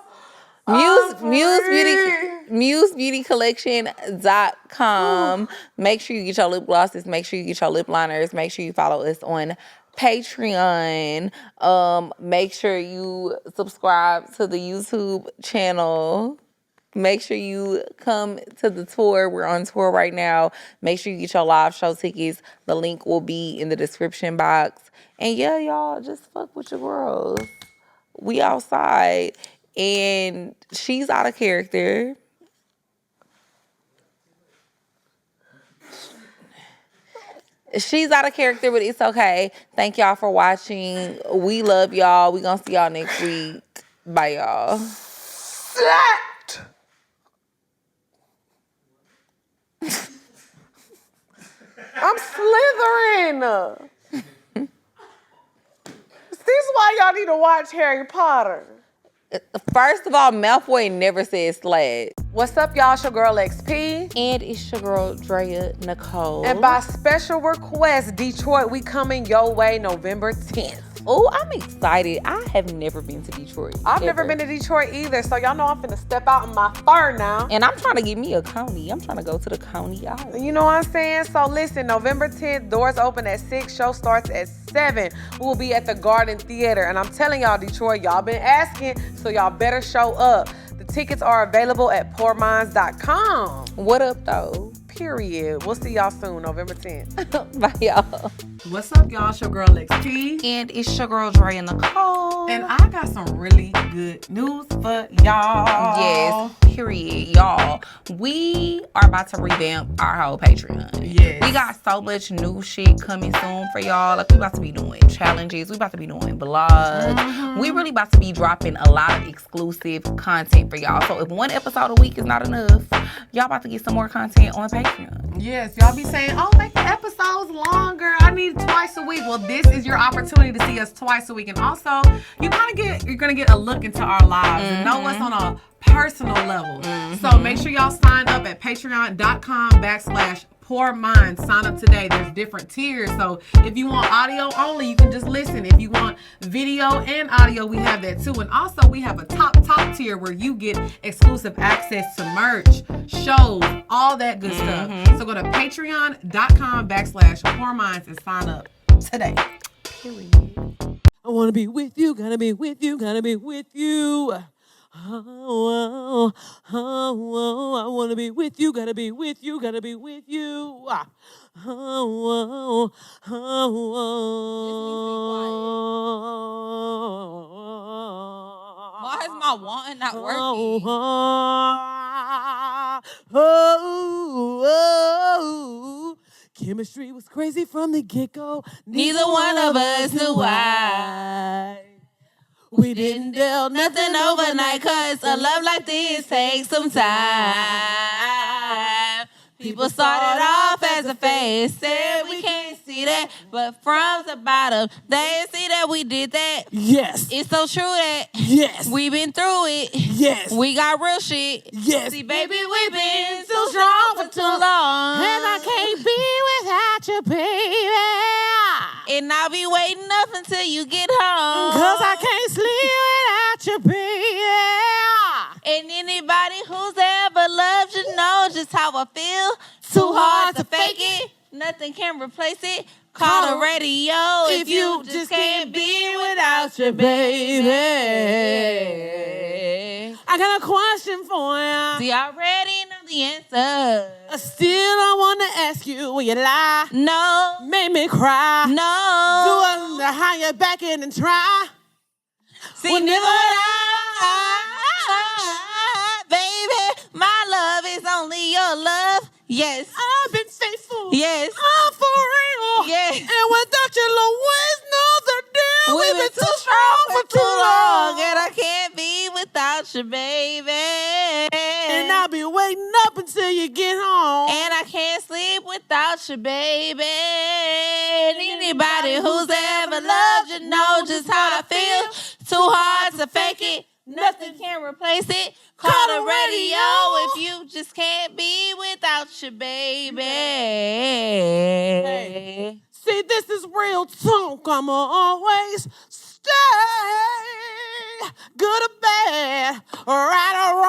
MuseBeautyCollection.com. Make sure you get your lip glosses. Make sure you get your lip liners. Make sure you follow us on Patreon. Make sure you subscribe to the YouTube channel. Make sure you come to the tour. We're on tour right now. Make sure you get your live show tickets. The link will be in the description box. And yeah, y'all, just fuck with your girls. We outside. And she's out of character. She's out of character, but it's okay. Thank y'all for watching. We love y'all. We gonna see y'all next week. Bye, y'all. Slapped. I'm slithering. This is why y'all need to watch Harry Potter. First of all, Malfoy never said slad. What's up, y'all? It's your girl XP. And it's your girl, Drea Nicole. And by special request, Detroit, we coming your way November 10th. Oh, I'm excited. I have never been to Detroit. I've never been to Detroit either, so y'all know I'm finna step out in my fur now. And I'm trying to get me a county. I'm trying to go to the county island. You know what I'm saying? So listen, November 10th, doors open at 6, show starts at 7. We will be at the Garden Theater. And I'm telling y'all, Detroit, y'all been asking, so y'all better show up. The tickets are available at pourminds.com. What up, though? Period. We'll see y'all soon, November 10th. Bye, y'all. What's up, y'all? It's your girl, XP. And it's your girl, Drea Nicole. And I got some really good news for y'all. Yes, period, y'all. We are about to revamp our whole Patreon. Yes. We got so much new shit coming soon for y'all. Like, we about to be doing challenges. We about to be doing vlogs. We really about to be dropping a lot of exclusive content for y'all. So if one episode a week is not enough, y'all about to get some more content on Patreon. Yes, y'all be saying, oh, make the episodes longer. I need twice a week. Well, this is your opportunity to see us twice a week. And also, you're gonna get a look into our lives and know what's on a personal level. So make sure y'all sign up at patreon.com/pourminds. Sign up today. There's different tiers. So if you want audio only, you can just listen. If you want video and audio, we have that too. And also, we have a top tier where you get exclusive access to merch, shows, all that good stuff. So go to patreon.com/pourminds and sign up today. Period. I want to be with you, gotta be with you, gotta be with you. Oh, I want to be with you, gotta be with you, gotta be with you. Why is my wand not working? Chemistry was crazy from the get-go. Neither one of us knew why. We didn't deal Nothing overnight, cause a love like this takes some time. People started off as a phase, said we can't see that, but from the bottom, they see that we did that. Yes. It's so true that Yes. we've been through it. Yes. We got real shit. Yes. See, baby, we've been too strong for too long. And I can't be without you, baby. And I'll be waiting up until you get home. Cause I can't sleep without you, baby. And anybody who's ever loved you know just how I feel. Too hard to fake it. Nothing can replace it. Call the radio if you just can't be without your baby. I got a question for you. See, I already know the answer. Still, I want to ask you, will you lie? No. Make me cry. No. Do I behind your back end and try? See, never baby, my love is only your love. Yes. I've been faithful. Yes. I'm for real. Yes. And without you, always know the deal. We've been too strong for too long, and I can't be without you, baby. And I'll be waiting up until you get home. And I can't sleep without you, baby. Anybody who's ever loved you know just how I feel. Too hard to fake it. Nothing can replace it. Call the radio if you just can't be without you, baby. Hey. See, this is real talk. I'ma always stay, good or bad, right or